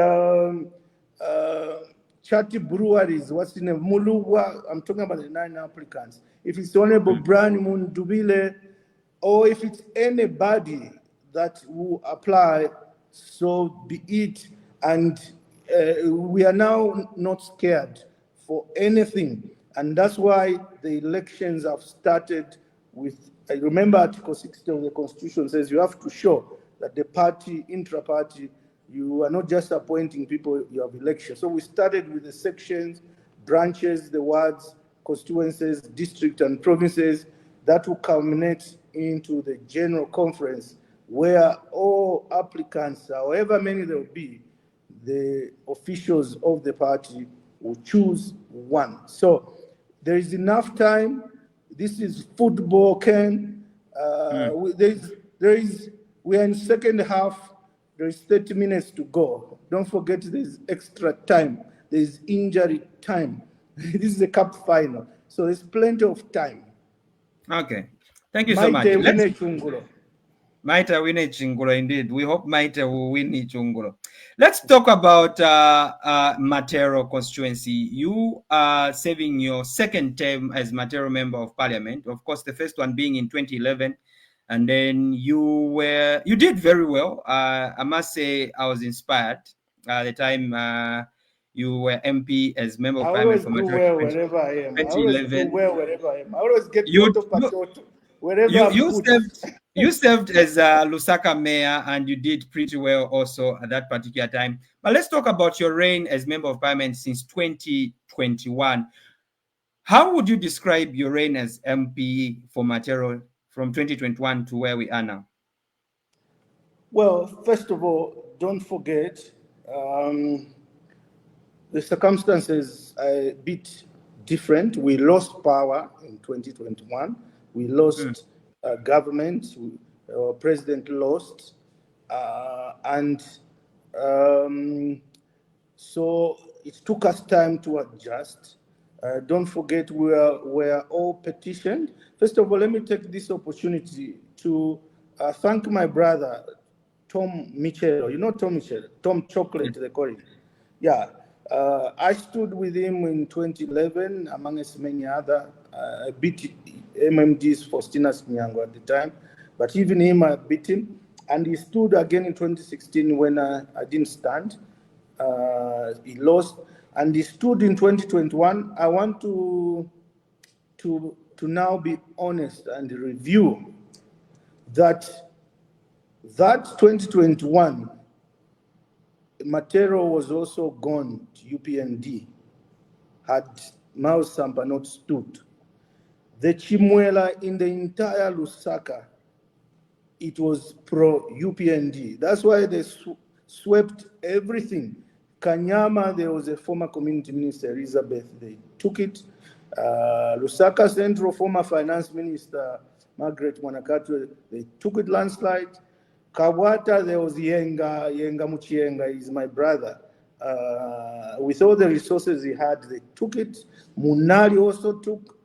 Chatty Breweries, what's the name? Mulugwa, I'm talking about the 9 applicants. If it's Honorable Brian Mundubile, or if it's anybody that will apply, so be it. And we are now not scared for anything. And that's why the elections have started with, I remember Article 60 of the Constitution says you have to show that the party, intra-party, you are not just appointing people, you have elections. So we started with the sections, branches, the wards, constituencies, district and provinces. That will culminate into the general conference where all applicants, however many there will be, the officials of the party will choose one. So there is enough time. This is football, Ken. We are in second half. There is 30 minutes to go. Don't forget there's extra time. There's injury time. This is a cup final. So there's plenty of time. Okay. Thank you so much. Maite win Chungulo, indeed. We hope Maite will win Chungulo. Let's talk about Matero constituency. You are serving your second term as Matero Member of Parliament. Of course, the first one being in 2011. And then you did very well. I must say I was inspired the time you were MP as Member of Parliament for Matero. I always do well wherever I am. I always do well wherever I am. I always get photo wherever you served as Lusaka mayor, and you did pretty well also at that particular time. But let's talk about your reign as Member of Parliament since 2021. How would you describe your reign as MP for Matero from 2021 to where we are now? Well, first of all, don't forget, the circumstances are a bit different. We lost power in 2021. We lost government. Our president lost. So it took us time to adjust. Don't forget, we're all petitioned. First of all, let me take this opportunity to thank my brother, Tom Mitchell. You know Tom Mitchell? Tom Chocolate, they call him. Yeah. I stood with him in 2011, amongst many other. I beat MMD's Faustinus Nyango at the time, but even him, I beat him. And he stood again in 2016 when I didn't stand. He lost. And he stood in 2021. I want to now be honest and review that 2021, Matero was also gone to UPND, had Miles Sampa not stood. The Chimwela in the entire Lusaka, it was pro-UPND. That's why they swept everything. Kanyama, there was a former community minister, Elizabeth, they took it. Lusaka Central, former finance minister, Margaret Mwanakatwe, they took it landslide. Kawata, there was Yenga Muchienga, is my brother. With all the resources he had, they took it. Munali also took.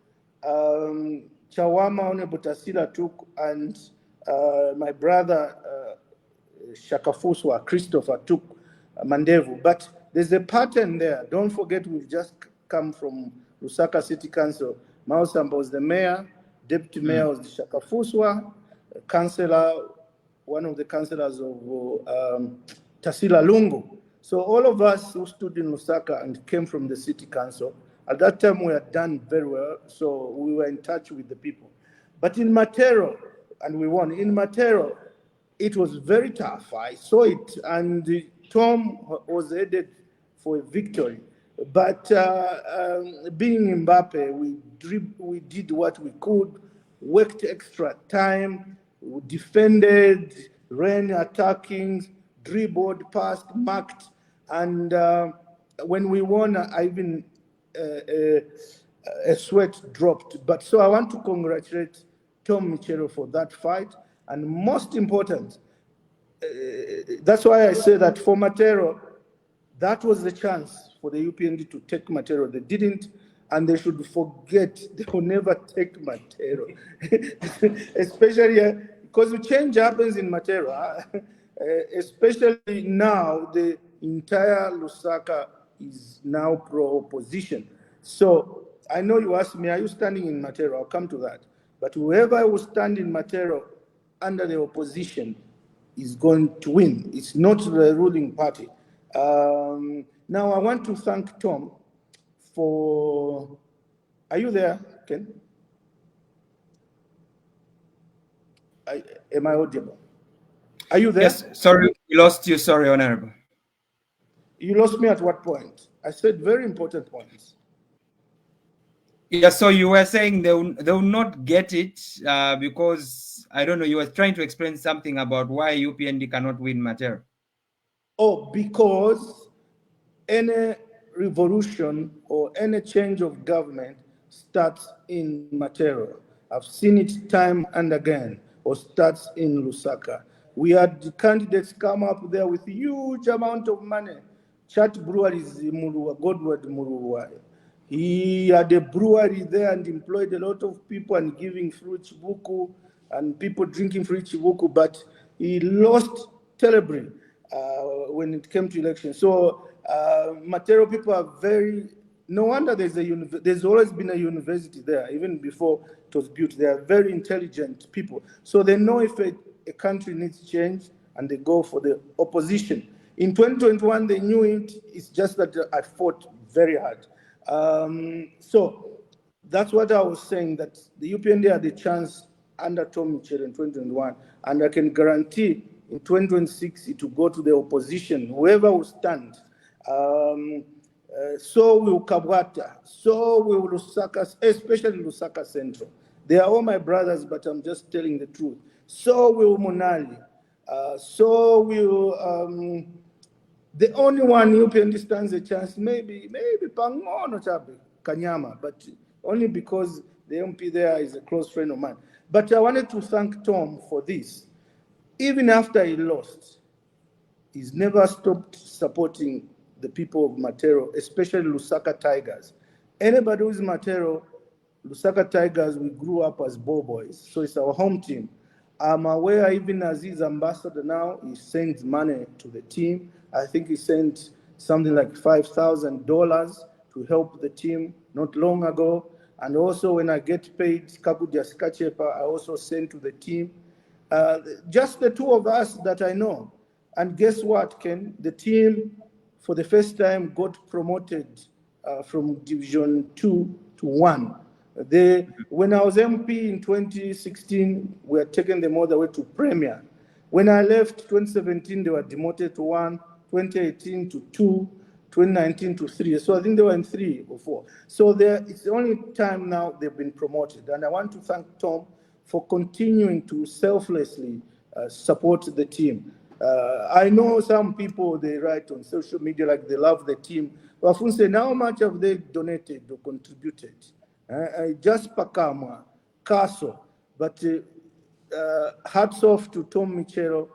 Chawama Onebutasila took, and my brother Shakafuswa, Christopher, took Mandevu. But there's a pattern there. Don't forget, we've just come from Lusaka City Council. Mao Sampa was the mayor, deputy mayor was Shakafuswa, councillor, one of the councillors of Tasila Lungu. So all of us who stood in Lusaka and came from the city council, at that time we had done very well, so we were in touch with the people. But in Matero, and we won, in Matero, it was very tough. I saw it, and Tom was headed for a victory. But being Mbappe, we did what we could, worked extra time, we defended, ran attacking, dribbled, passed, marked, and when we won, I even a sweat dropped. But so I want to congratulate Tom Matero for that fight, and most important, that's why I say that for Matero, that was the chance for the UPND to take Matero. They didn't, and they should forget. They will never take Matero, especially because the change happens in Matero. Especially now, the entire Lusaka is now pro-opposition. So I know you asked me, are you standing in Matero? I'll come to that. But whoever will stand in Matero under the opposition is going to win. It's not the ruling party. Now I want to thank Tom for, are you there, Ken? Am I audible? Are you there? Yes, sorry, we lost you. Sorry, Honorable. You lost me at what point? I said very important points. Yeah, so you were saying they will not get it because, I don't know, you were trying to explain something about why UPND cannot win Matero. Oh, because any revolution or any change of government starts in Matero. I've seen it time and again, or starts in Lusaka. We had the candidates come up there with huge amount of money. Chat breweries, Godward Muruwa. He had a brewery there and employed a lot of people and giving free chibuku and people drinking free chibuku, but he lost terribly when it came to election. So Matero people are very, no wonder there's always been a university there, even before it was built. They are very intelligent people. So they know if a country needs change and they go for the opposition. In 2021, they knew it. It's just that I fought very hard. So that's what I was saying, that the UPND had the chance under Tom Matero in 2021, and I can guarantee in 2026 it will go to the opposition, whoever will stand. So will Kabwata, so will Lusaka, especially Lusaka Central. They are all my brothers, but I'm just telling the truth. So will Munali, so will the only one UPND stands a chance, maybe Pangono Chabe, Kanyama, but only because the MP there is a close friend of mine. But I wanted to thank Tom for this. Even after he lost, he's never stopped supporting the people of Matero, especially Lusaka Tigers. Anybody who's Matero, Lusaka Tigers, we grew up as ball boys, so it's our home team. I'm aware even as he's ambassador now, he sends money to the team. I think he sent something like $5,000 to help the team not long ago. And also when I get paid, Kakudia Skachepa, I also send to the team. Just the two of us that I know. And guess what, Ken? The team, for the first time, got promoted from Division 2 to 1. When I was MP in 2016, we had taken them all the way to Premier. When I left 2017, they were demoted to 1, 2018 to 2, 2019 to 3. So I think they were in 3 or 4. So it's the only time now they've been promoted. And I want to thank Tom for continuing to selflessly support the team. I know some people, they write on social media like they love the team. But say, how much have they donated or contributed? Just Pakama, Castle. But hats off to Tom Matero.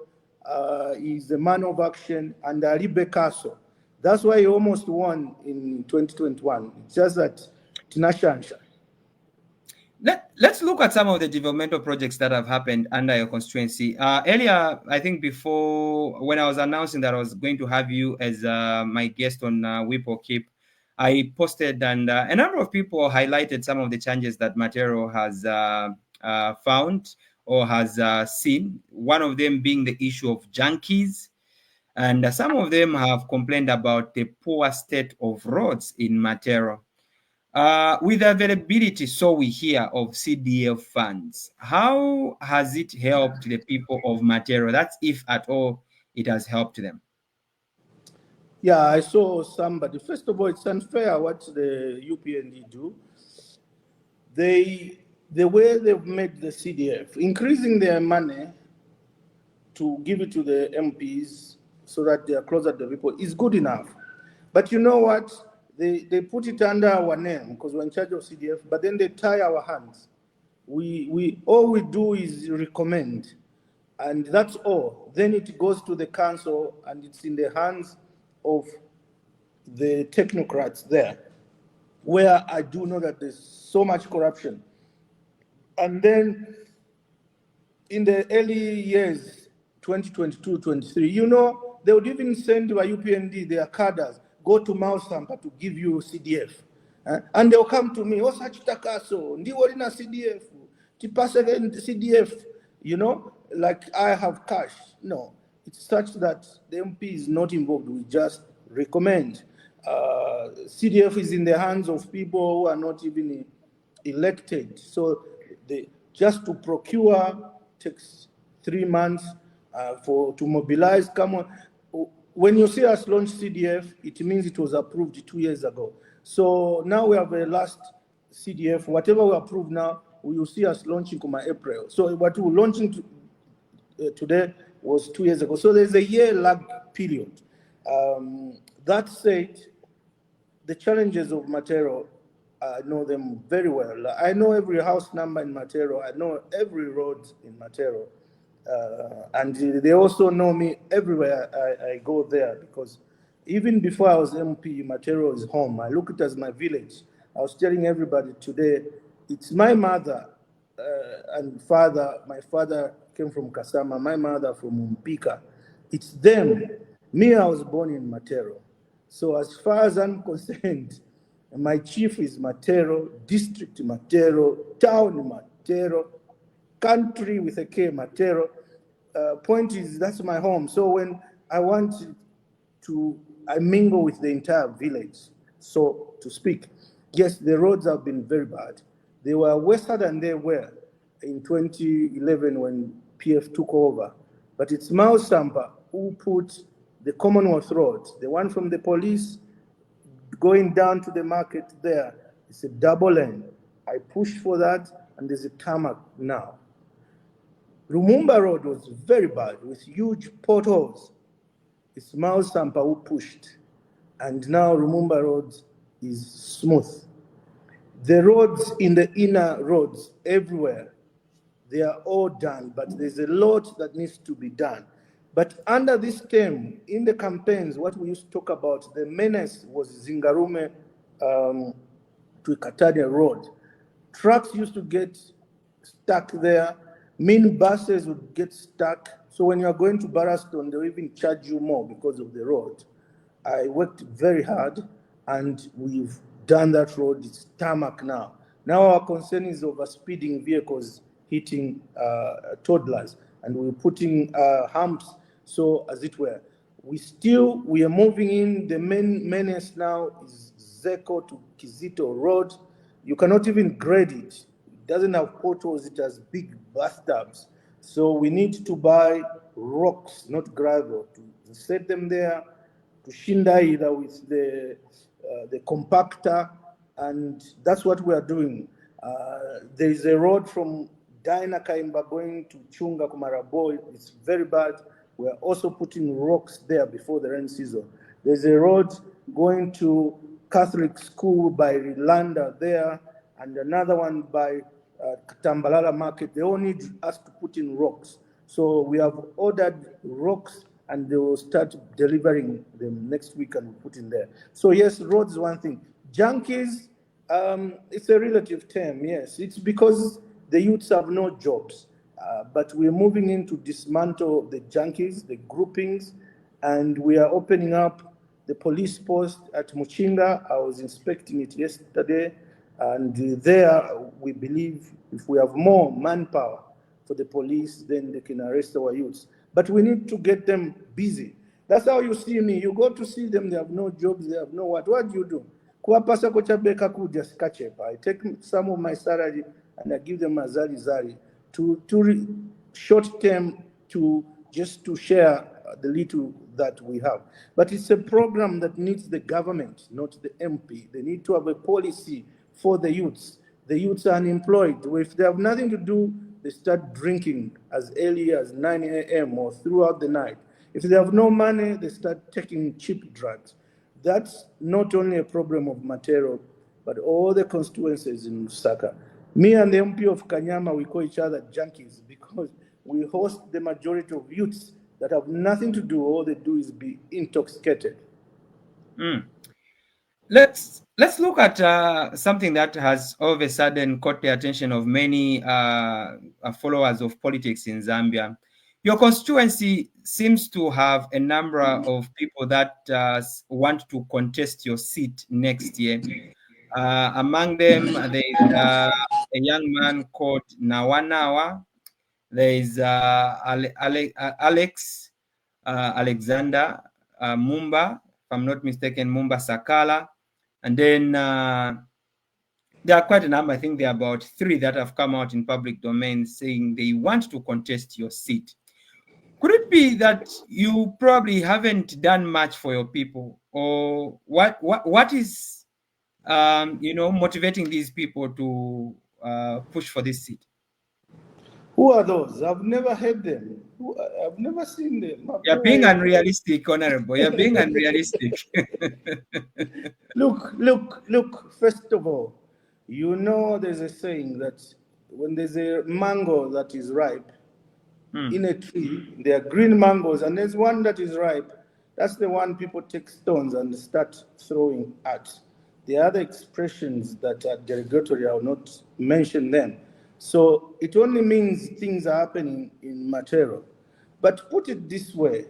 He's a man of action, and Aribe Castle. That's why he almost won in 2021. It's just that Tinashansha. Let's look at some of the developmental projects that have happened under your constituency. Earlier, I think before, when I was announcing that I was going to have you as my guest on Whip or Keep, I posted, and a number of people highlighted some of the changes that Matero has found or has seen. One of them being the issue of junkies. And some of them have complained about the poor state of roads in Matero. With availability, so we hear, of CDF funds, how has it helped the people of Matero? That's if at all it has helped them. Yeah, I saw somebody. First of all, it's unfair what the UPND do. The way they've made the CDF, increasing their money to give it to the MPs so that they are closer to the people is good enough. But you know what? They put it under our name because we're in charge of CDF, but then they tie our hands. We all we do is recommend, and that's all. Then it goes to the council, and it's in the hands of the technocrats there, where I do know that there's so much corruption. And then in the early years, 2022, 23, you know, they would even send to a UPND, their cadres, go to Sampa to give you CDF. And they'll come to me, such takaso, ndi na CDF, tipase CDF, you know, like I have cash. No, it's such that the MP is not involved. We just recommend. CDF is in the hands of people who are not even elected. So just to procure takes 3 months to mobilize. Come on. When you see us launch CDF, it means it was approved 2 years ago. So now we have a last CDF. Whatever we approve now, we will see us launching in April. So what we're launching today was 2 years ago. So there's a year lag period. That said, the challenges of Matero, I know them very well. I know every house number in Matero. I know every road in Matero. And they also know me everywhere I go there, because even before I was MP, Matero is home. I look at it as my village. I was telling everybody today, it's my mother and father. My father came from Kasama, my mother from Mpika. It's them. Me, I was born in Matero. So as far as I'm concerned, my chief is Matero, district Matero, town Matero, country with a K, Matero. Point is, that's my home. So when I want I mingle with the entire village, so to speak. Yes, the roads have been very bad. They were worse than they were in 2011 when PF took over. But it's Sampa who put the Commonwealth Road, the one from the police going down to the market there. It's a double lane. I pushed for that, and there's a tarmac now. Lumumba Road was very bad with huge potholes. It's Sampa who pushed, and now Lumumba Road is smooth. The roads in the inner roads everywhere, they are all done, but there's a lot that needs to be done. But under this term, in the campaigns, what we used to talk about, the menace was Zingarume to Katania Road. Trucks used to get stuck there. Buses would get stuck. So when you are going to Baraston, they'll even charge you more because of the road. I worked very hard, and we've done that road. It's tarmac now. Now our concern is over speeding vehicles hitting toddlers, and we're putting humps, so as it were. We are moving in. The main menace now is Zeko to Kizito Road. You cannot even grade it. It doesn't have potholes, it has big bathtubs. So we need to buy rocks, not gravel, to set them there, to shinda either with the compactor, and that's what we are doing. There is a road from Daina Kaimba going to Chunga Kumarabo. It's very bad. We are also putting rocks there before the rain season. There's a road going to Catholic school by Rilanda there, and another one by Tambalala Market. They all need us to put in rocks. So we have ordered rocks, and they will start delivering them next week, and we'll put in there. So yes, roads is one thing. Junkies, it's a relative term, yes. It's because the youths have no jobs. But we're moving in to dismantle the junkies, the groupings, and we are opening up the police post at Muchinga. I was inspecting it yesterday, and there we believe if we have more manpower for the police, then they can arrest our youths. But we need to get them busy. That's how you see me. You go to see them, they have no jobs, they have no what. What do you do? I take some of my salary and I give them a zari to short term, just to share the little that we have. But it's a program that needs the government, not the MP. They need to have a policy for the youths. The youths are unemployed. If they have nothing to do, they start drinking as early as 9 a.m. or throughout the night. If they have no money, they start taking cheap drugs. That's not only a problem of Matero, but all the constituencies in Lusaka. Me and the MP of Kanyama, we call each other junkies because we host the majority of youths that have nothing to do. All they do is be intoxicated. Let's look at something that has all of a sudden caught the attention of many followers of politics in Zambia. Your constituency seems to have a number of people that want to contest your seat next year. Among them, there is a young man called Nawanawa. There is Alex Alexander Mumba, if I'm not mistaken, Mumba Sakala. And then there are quite a number. I think there are about 3 that have come out in public domain saying they want to contest your seat. Could it be that you probably haven't done much for your people, or what is motivating these people to push for this seat? Who are those? I've never heard them. I've never seen them. You're being unrealistic, Honorable. You're being unrealistic. Look. First of all, you know there's a saying that when there's a mango that is ripe in a tree, there are green mangoes, and there's one that is ripe. That's the one people take stones and start throwing at. The other expressions that are derogatory, I will not mention them. So it only means things are happening in Matero. But put it this way,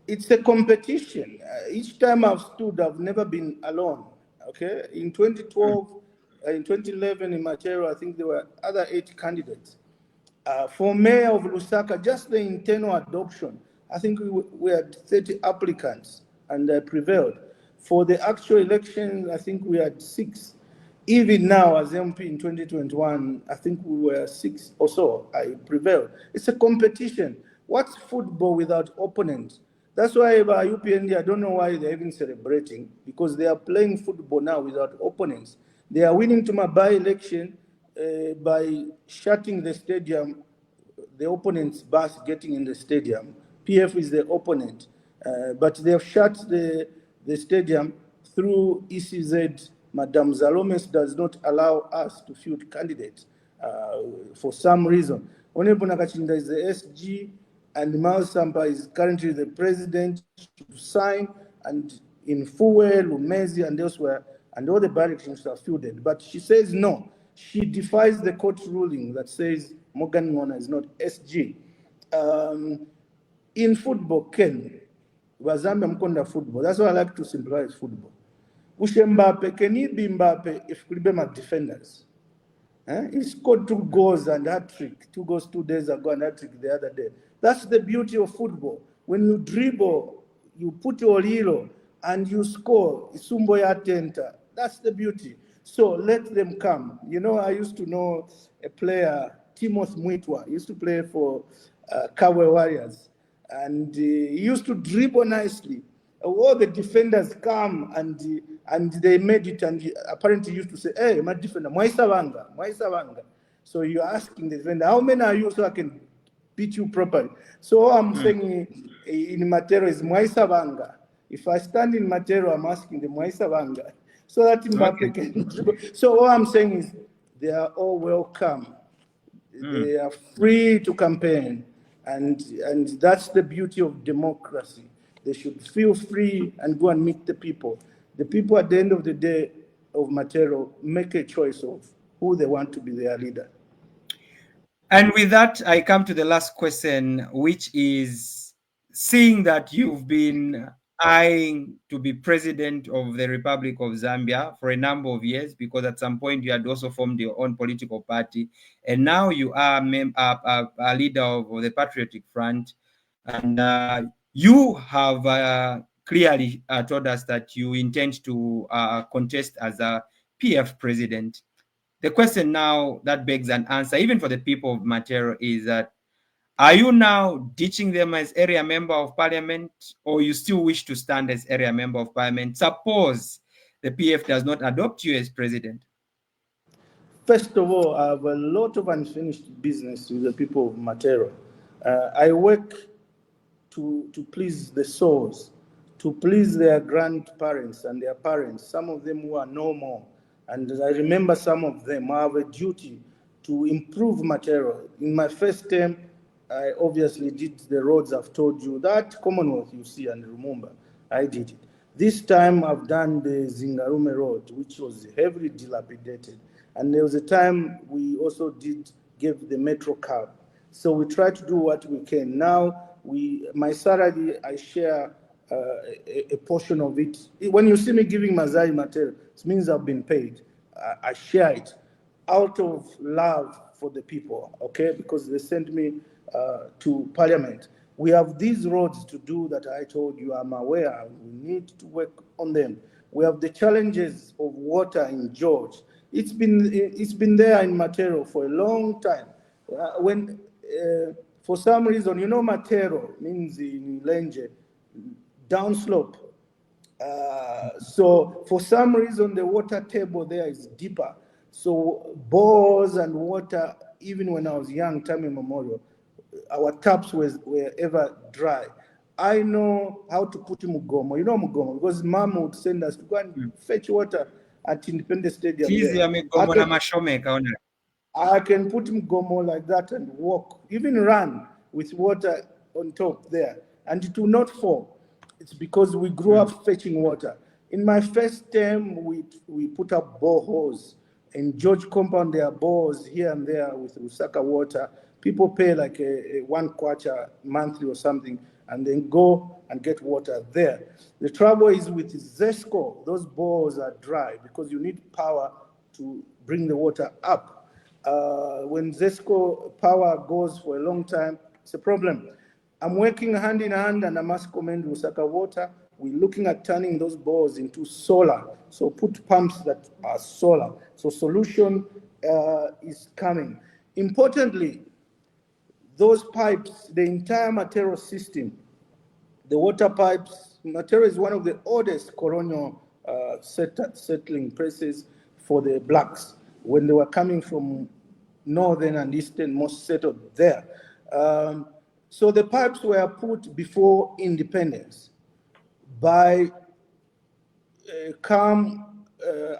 it's a competition. Each time I've stood, I've never been alone. Okay, in 2012, in 2011 in Matero, I think there were other 8 candidates. For mayor of Lusaka, just the internal adoption, I think we had 30 applicants and I prevailed. For the actual election, I think we had 6. Even now, as MP in 2021, I think we were 6 or so. I prevailed. It's a competition. What's football without opponents? That's why by UPND, I don't know why they're even celebrating, because they are playing football now without opponents. They are winning to my by-election by shutting the stadium, the opponent's bus getting in the stadium. PF is the opponent, but they have shut the stadium through ECZ. Madam Zalomes does not allow us to field candidates for some reason. Honorable Nakachinda is the SG, and Miles Sampa is currently the president to sign, and in Fuwe, Lumezi, and elsewhere, and all the by-elections are fielded. But she says no. She defies the court ruling that says Morgan Ngona is not SG. In football, Ken, Wazambia Mkonda football. That's why I like to symbolize football. Ushe Mbappe, can he be Mbappe if we be my defenders? He scored 2 goals and hat-trick. 2 goals 2 days ago and hat-trick the other day. That's the beauty of football. When you dribble, you put your hero and you score. Isumbo ya tenta. That's the beauty. So let them come. You know, I used to know a player, Timothy Mwitwa. He used to play for Kawe Warriors. And he used to dribble nicely. All the defenders come and they made it, and apparently used to say, hey, my defender, Mwaisavanga. So you're asking the defender, how many are you so I can beat you properly? So all I'm saying in Matero is Mwaisavanga. If I stand in Matero, I'm asking the Mwaisavanga so that Mbappe can dribble. So all I'm saying is they are all welcome. They are free to campaign. And that's the beauty of democracy. They should feel free and go and meet the people. The people at the end of the day of Matero make a choice of who they want to be their leader. And with that, I come to the last question, which is, seeing that you've been eyeing to be president of the Republic of Zambia for a number of years, because at some point you had also formed your own political party, and now you are a leader of the Patriotic Front, and you have clearly told us that you intend to contest as a PF president. The question now that begs an answer, even for the people of Matero, is that, are you now ditching them as area member of parliament, or you still wish to stand as area member of parliament? Suppose the PF does not adopt you as president. First of all, I have a lot of unfinished business with the people of Matero. I work to please the souls, to please their grandparents and their parents, some of them who are no more. And I remember some of them. I have a duty to improve Matero. In my first term, I obviously did the roads I've told you. That Commonwealth you see and Lumumba, I did it. This time I've done the Zingarume Road, which was heavily dilapidated. And there was a time we also gave the Metro cab. So we try to do what we can. Now, my salary, I share a portion of it. When you see me giving Mazai Matero, it means I've been paid. I share it out of love for the people, okay? Because they sent me to Parliament. We have these roads to do that I told you I'm aware. We need to work on them. We have the challenges of water in George. It's been there in Matero for a long time. For some reason, Matero means in Lenje, downslope. So for some reason, the water table there is deeper. So bores and water, even when I was young, time immemorial, our taps were ever dry. I know how to put Mugomo. You know Mugomo, because Mama would send us to go and fetch water at Independence Stadium. I can put Mugomo like that and walk, even run with water on top there, and it will not fall. It's because we grew up fetching water. In my first term, we put up boreholes. In George compound, there are bores here and there with Lusaka water. People pay like a 1 kwacha monthly or something, and then go and get water there. The trouble is with ZESCO, those bores are dry because you need power to bring the water up. When ZESCO power goes for a long time, it's a problem. I'm working hand in hand, and I must commend Lusaka Water. We're looking at turning those bores into solar. So put pumps that are solar. So solution is coming. Importantly, those pipes, the entire Matero system, the water pipes, Matero is one of the oldest colonial settling places for the blacks. When they were coming from northern and eastern, most settled there. So the pipes were put before independence. By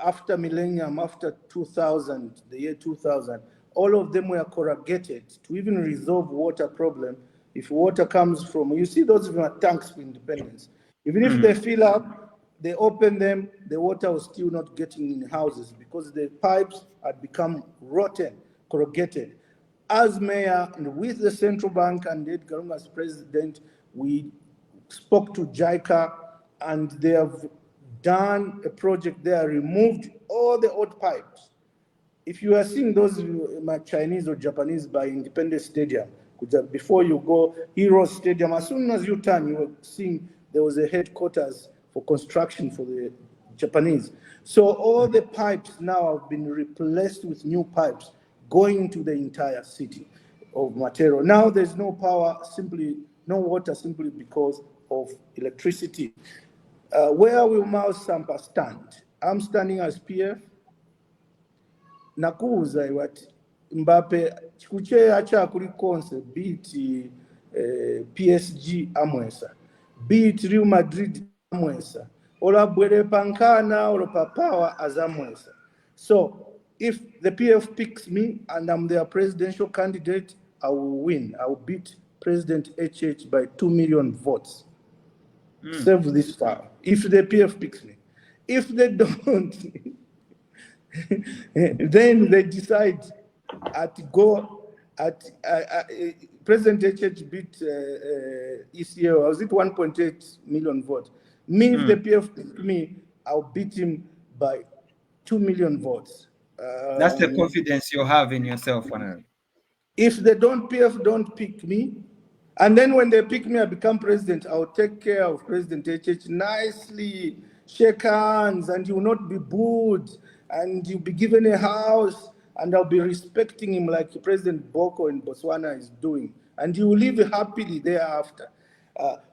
after millennium, after 2000, the year 2000, all of them were corrugated to even resolve water problem. If water comes from, you see those were tanks for independence. Even if they fill up, they open them, the water was still not getting in houses because the pipes had become rotten, corrugated. As mayor and with the central bank and Edgar Lungu as president, we spoke to JICA, and they have done a project there, removed all the old pipes. If you are seeing those Chinese or Japanese by Independence Stadium, before you go Heroes Stadium, as soon as you turn, you are seeing there was a headquarters for construction for the Japanese. So all the pipes now have been replaced with new pipes going to the entire city of Matero. Now there's no power, no water, simply because of electricity. Where will Mao Sampa stand? I'm standing as PF. Nakuuza iwati Mbappe chikuche acha kuli konse beat PSG amwesa, beat Real Madrid amwesa, ola bwere pankana ola papawa azamwesa. So if the PF picks me and I'm their presidential candidate, I will win. I will beat President HH by 2 million votes. Save this far. If the PF picks me. If they don't, then they decide President HH beat ECO. Was it 1.8 million votes? Me, if the PF pick me, I'll beat him by 2 million votes. That's the confidence you have in yourself, Honorable. If the PF don't pick me, and then when they pick me, I become president, I'll take care of President HH nicely, shake hands, and you will not be booed, and you'll be given a house, and I'll be respecting him like President Boko in Botswana is doing, and you will live happily thereafter.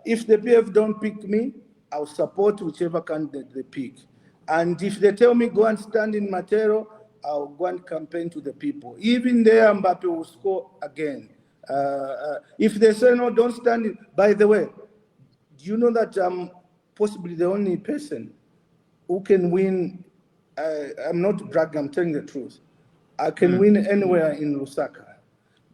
If the PF don't pick me, I'll support whichever candidate they pick. And if they tell me go and stand in Matero, I'll go and campaign to the people. Even there, Mbappe will score again. If they say no, don't stand in. By the way, do you know that I'm possibly the only person who can win? I'm not bragging, I'm telling the truth. I can win anywhere in Lusaka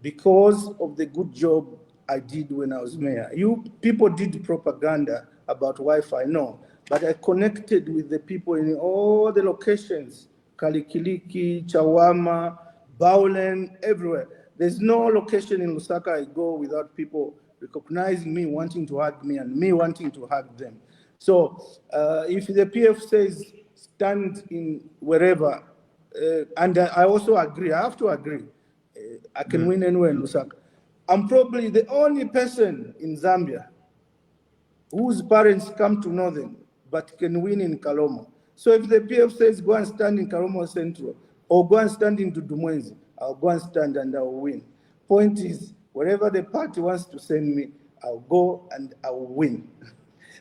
because of the good job I did when I was mayor. You people did propaganda about Wi-Fi, no, but I connected with the people in all the locations, Kalikiliki, Chawama, Baulen, everywhere. There's no location in Lusaka I go without people recognizing me, wanting to hug me, and me wanting to hug them. So if the PF says stand in wherever, and I also agree, I have to agree, I can win anywhere in Lusaka. I'm probably the only person in Zambia whose parents come to know them, but can win in Kalomo. So if the PF says go and stand in Kalomo Central, or go and stand in Dudumwenzi, I'll go and stand and I'll win. Point is, wherever the party wants to send me, I'll go and I'll win.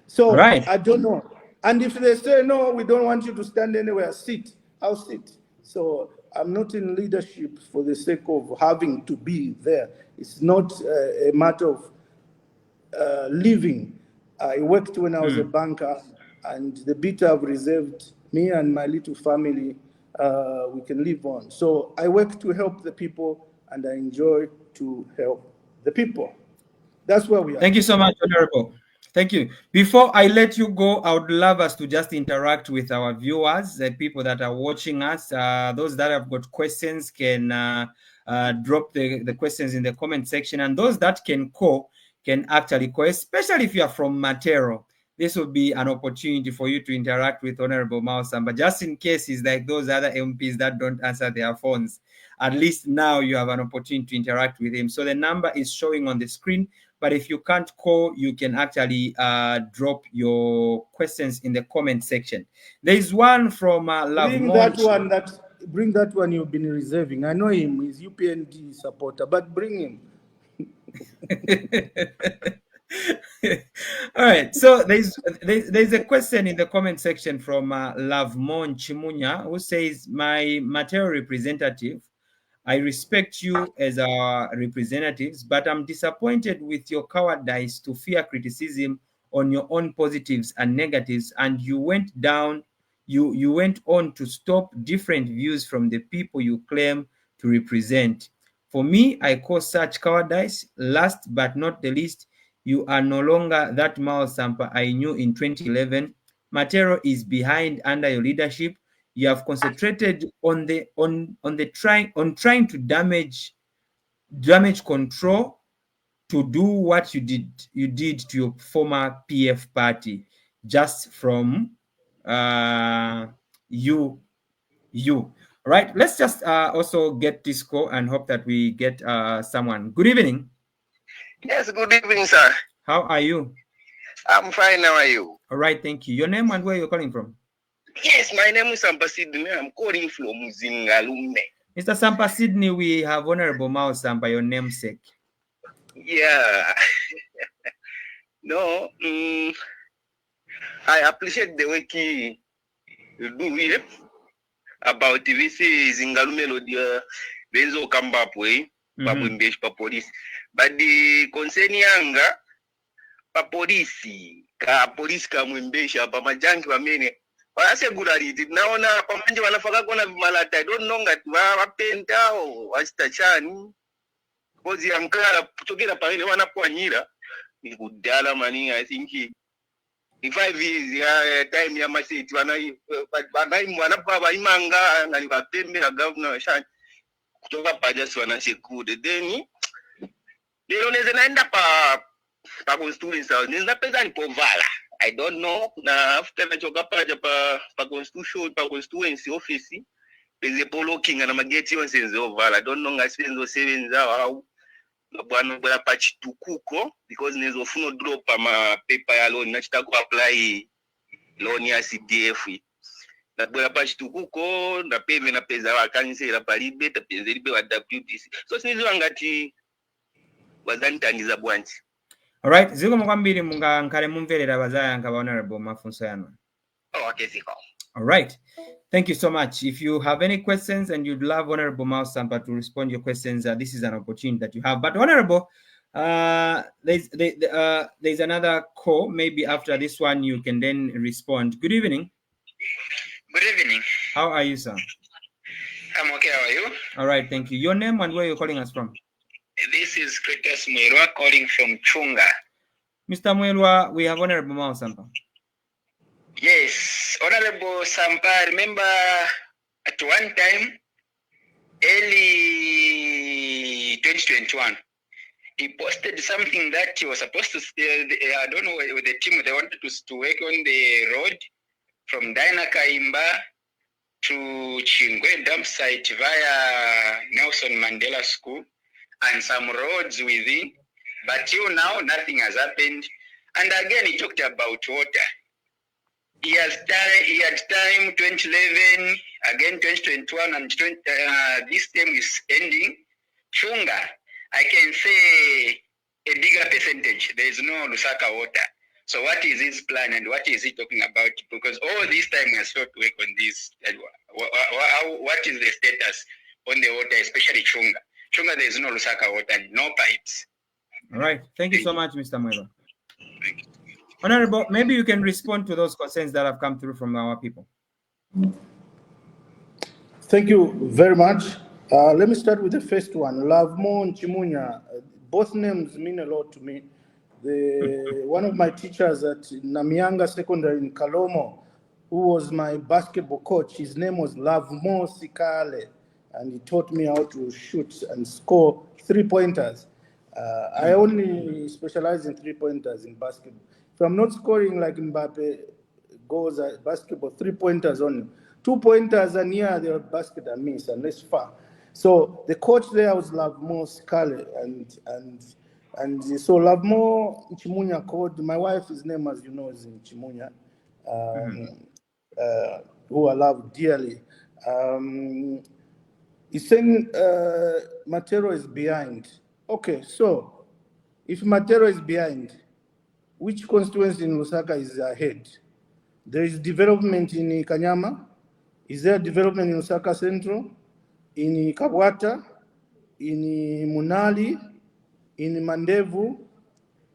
So Right. I don't know. And if they say, no, we don't want you to stand anywhere, sit, I'll sit. So I'm not in leadership for the sake of having to be there. It's not a matter of living. I worked when I was a banker, and the bit I've reserved, me and my little family, we can live on. So I work to help the people, and I enjoy to help the people. That's where we are. Thank you so much, Honorable. Thank you. Before I let you go, I would love us to just interact with our viewers, the people that are watching us. Those that have got questions can drop the questions in the comment section, and those that can call can actually call, especially if you are from Matero. This will be an opportunity for you to interact with Honorable Mausamba, just in case it's like those other MPs that don't answer their phones. At least now you have an opportunity to interact with him. So the number is showing on the screen. But if you can't call, you can actually drop your questions in the comment section. There is one from Love Monch. Bring that one you've been reserving. I know him. He's UPND supporter, but bring him. All right. So there's a question in the comment section from Love Monch Chimunya, who says, "My Matero representative, I respect you as our representatives, but I'm disappointed with your cowardice to fear criticism on your own positives and negatives, and you went on to stop different views from the people you claim to represent. For me, I call such cowardice. Last but not the least, you are no longer that Mao Sampa I knew in 2011. Matero is behind under your leadership. You have concentrated on trying to damage control to do what you did to your former PF party, just from you. Right, let's just also get this call and hope that we get someone. Good evening. Yes, good evening, sir. How are you? I'm fine. How are you? All right, thank you. Your name and where you're calling from? Yes, my name is Sampa Sydney. I'm calling from Zingalume. Mr. Sampa Sydney, we have Honorable Mao Sampa, your namesake. Yeah. No, I appreciate the work you do here about this Zingalume Lodia Benzo Kambapwe, Babumbesh pa police. But the concern yanga pa police ka mwembesha pa majanki wa mene. Wanasegularity naona pamanje wanafaka kona vimalata. I don't know ngati wapenta o wasitachani kozi yankala kutokera pale wanapwanyira ni kudala mani. I think in 5 years time ya maseti wanapa baimanga ngani bapembe na governor shani kutoka pajasi wanashekude then leo neze naenda pa constituency neza pesa ni povala. I don't know. Na after na choka paja pa constituency office peze polo king na mageti onsenze ovala. I don't know ngasipenzo sevenza au bwana bwana pachitukuko because nezo funo drop ma paper ya loan nachita ku apply loan ya CDF na bwana pachitukuko na peme na peza wa kansela palibe ta peze libe wa WTC so sinizo angati wazanitaniza bwanji. All right, ziko mkwambiri munga nkale mumverera bazaya nka honorable mafunso yano. Oh, okay, Ziko. All right. Thank you so much. If you have any questions and you'd love Honorable Mouse Sampa to respond to your questions, this is an opportunity that you have. But Honorable, there's another call. Maybe after this one, you can then respond. Good evening. Good evening. How are you, sir? I'm okay. How are you? All right. Thank you. Your name and where you're calling us from? This is Kritos Mwirwa calling from Chunga. Mr. Mwirwa, we have Honorable Mouse Sampa. Yes, Honorable Sampa, remember at one time, early 2021, he posted something that he was supposed to, I don't know, with the team, they wanted to work on the road from Daina Kaimba to Chingwe dump site via Nelson Mandela School and some roads within. But till now, nothing has happened. And again, he talked about water. He had time 2011, again 2021, and this term is ending. Chunga, I can say a bigger percentage. There is no Lusaka water. So what is his plan and what is he talking about? Because all this time he has failed to work on this. What is the status on the water, especially Chunga? Chunga, there is no Lusaka water, no pipes. All right. Thank you so much, Mr. Mwirwa. Honorable, maybe you can respond to those concerns that have come through from our people. Thank you very much. Let me start with the first one. Lavmo and Chimunya, both names mean a lot to me. One of my teachers at Namyanga Secondary in Kalomo, who was my basketball coach, his name was Lavmo Sikale, and he taught me how to shoot and score 3-pointers. I only specialize in 3-pointers in basketball. If I'm not scoring like Mbappe goes at basketball, 3-pointers only. 2-pointers are near the basket I miss, and less far. So the coach there was Lavmo Sikale, and so Lavmo Chimunya called my wife. His name, as you know, is in Chimunya, who I love dearly. He's saying Matero is behind. Okay, so if Matero is behind, which constituency in Lusaka is ahead? There is development in Kanyama. Is there development in Lusaka Central, in Kabwata, in Munali, in Mandevu?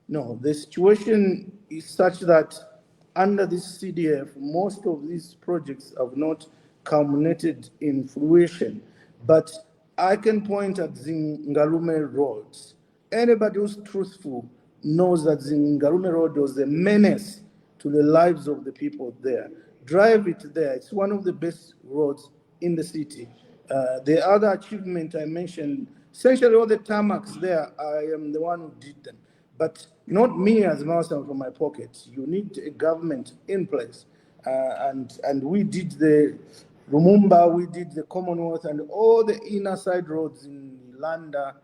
No, the situation is such that under this CDF, most of these projects have not culminated in fruition. But I can point at Zingalume roads. Anybody who's truthful knows that Zingalume Road was a menace to the lives of the people there. Drive it there. It's one of the best roads in the city. The other achievement I mentioned, essentially all the tarmacs there, I am the one who did them. But not me as master from my pocket. You need a government in place. And we did the Lumumba, we did the Commonwealth, and all the inner side roads in Landa.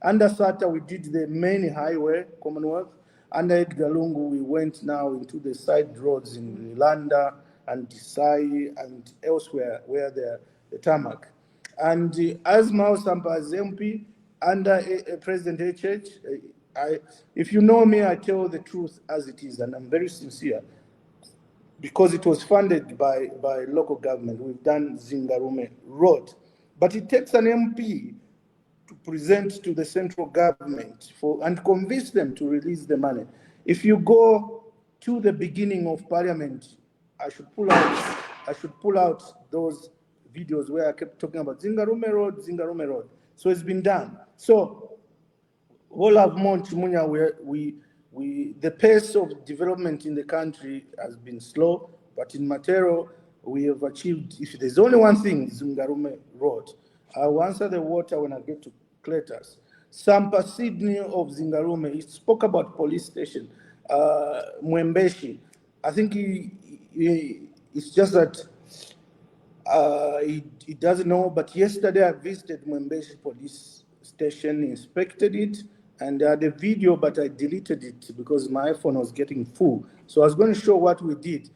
Under Sata, we did the main highway, Commonwealth. Under Edgar Lungu, we went now into the side roads in Landa and Desai and elsewhere where the tarmac. And as Mao Sampa as MP, under President HH, if you know me, I tell the truth as it is, and I'm very sincere. Because it was funded by local government, we've done Zingarume Road. But it takes an MP to present to the central government and convince them to release the money. If you go to the beginning of Parliament, I should pull out those videos where I kept talking about Zingarume Road. So it's been done. So all of Mount Chimunya, the pace of development in the country has been slow, but in Matero, we have achieved, if there's only one thing, Zingarume Road. I'll answer the water when I get to Cletus. Sampa Sydney of Zingarume, he spoke about police station. Mwembeshi, I think it's just that he doesn't know, but yesterday I visited Mwembeshi police station, inspected it, and I had a video, but I deleted it because my iPhone was getting full. So I was going to show what we did.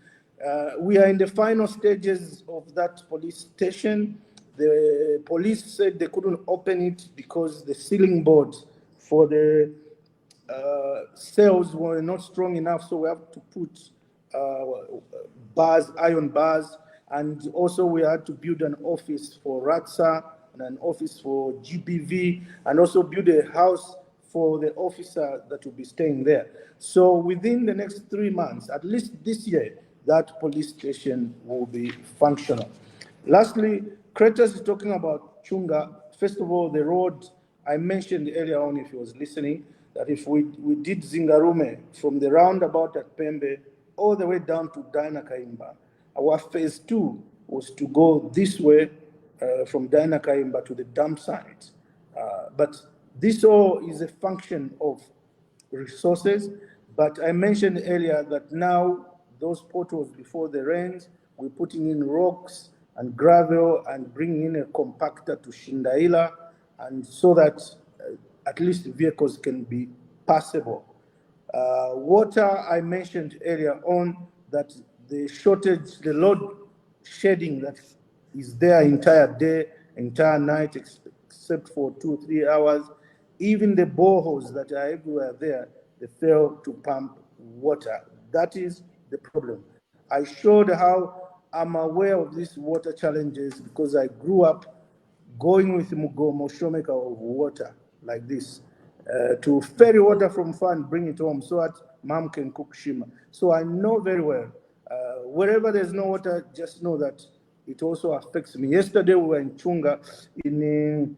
We are in the final stages of that police station. The police said they couldn't open it because the ceiling board for the cells were not strong enough, so we have to put bars, iron bars, and also we had to build an office for RATSA and an office for GBV, and also build a house for the officer that will be staying there. So within the next 3 months, at least this year, that police station will be functional. Lastly, Kratos is talking about Chunga. First of all, the road I mentioned earlier on, if you was listening, that if we did Zingarume from the roundabout at Pembe all the way down to Daina Kaimba, our phase 2 was to go this way from Daina Kaimba to the dump site. But this all is a function of resources. But I mentioned earlier that now those potholes before the rains, we're putting in rocks and gravel and bringing in a compactor to Shindaila, and so that at least vehicles can be passable. Water, I mentioned earlier on that the shortage, the load shedding that is there entire day, entire night, except for 2-3 hours. Even the boreholes that are everywhere there, they fail to pump water. That is the problem. I showed how I'm aware of these water challenges because I grew up going with Mugomo Shomeka of water like this to ferry water from far and bring it home so that mom can cook shima. So I know very well. Wherever there's no water, just know that it also affects me. Yesterday we were in Chunga in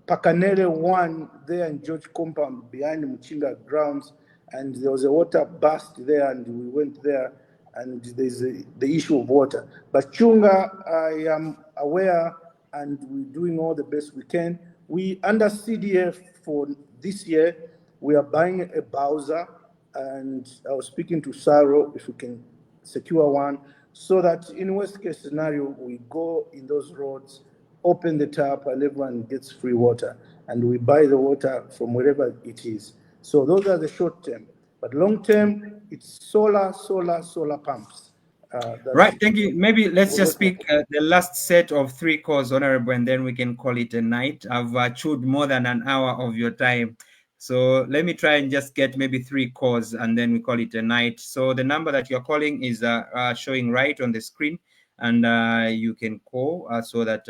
Pakanele 1 there in George Compound behind Mchinga grounds, and there was a water burst there, and we went there, and there's the issue of water. But Chunga, I am aware, and we're doing all the best we can. We, under CDF for this year, we are buying a Bowser, and I was speaking to Saro if we can secure one, so that in worst case scenario, we go in those roads, open the tap, and everyone gets free water, and we buy the water from wherever it is. So those are the short term. But long term, it's solar pumps. Right, thank you. Maybe let's just speak the last set of 3 calls, Honorable, and then we can call it a night. I've chewed more than an hour of your time. So let me try and just get maybe 3 calls and then we call it a night. So the number that you're calling is showing right on the screen, and you can call so that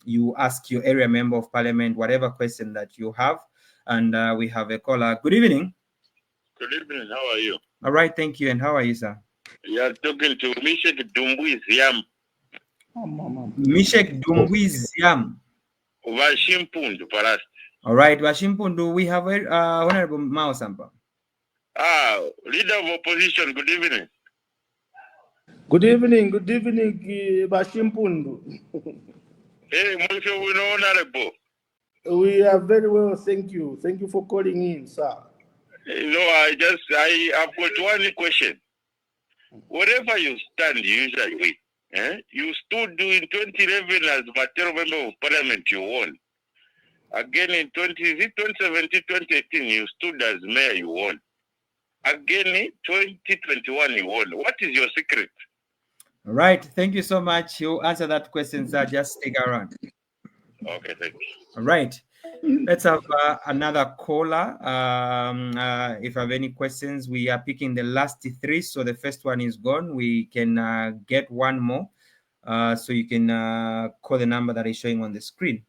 you ask your area member of parliament whatever question that you have. And we have a caller. Good evening. Good evening. How are you? All right, thank you. And how are you, sir? You are talking to Mishek Dumbuiziam. Mishek Dumbuiziam. Washimpundu, Parast. All right, Washimpundu, we have Honorable Mao Sampa. Leader of opposition, good evening. Good evening, Washimpundu. Hey, Moshe, we know Honorable. We are very well, thank you. Thank you for calling in, sir. I have got one question. Wherever you stand usually, you stood in 2011 as Matero member of parliament, you won. Again in 2017, 2018, you stood as mayor, you won. Again in 2021, you won. What is your secret? All right, thank you so much. You answer that question, sir. Just stick around. Okay, thank you. All right. Let's have another caller. If you have any questions, we are picking the last 3. So the first one is gone. We can get one more. So you can call the number that is showing on the screen.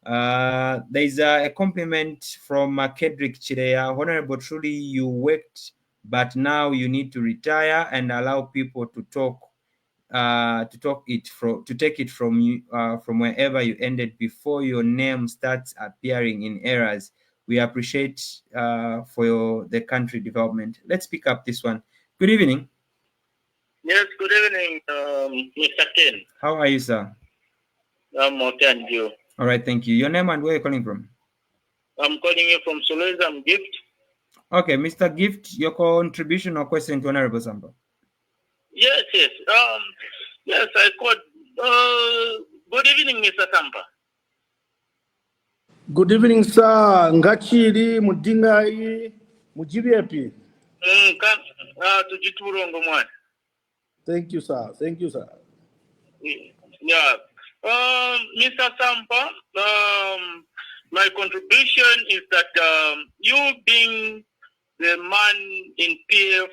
There's a compliment from Kedrick Chirea. Honorable, truly you worked, but now you need to retire and allow people to talk. To take it from you from wherever you ended before your name starts appearing in errors. We appreciate for the country development. Let's pick up this one. Good evening. Yes, good evening, Mr. Ken. How are you, sir? I'm okay, and you? All right, thank you. Your name and where are you calling from? I'm calling you from Solez. I'm Gift. Okay, Mr. Gift, your contribution or question to Honorable Sampa? Yes. Yes, I called. Good evening, Mr. Sampa. Good evening, sir. Ngachiri, Mudingai, Mujibiapi. Thank you, sir. Thank you, sir. Yeah. Mr. Sampa, my contribution is that you being the man in PF,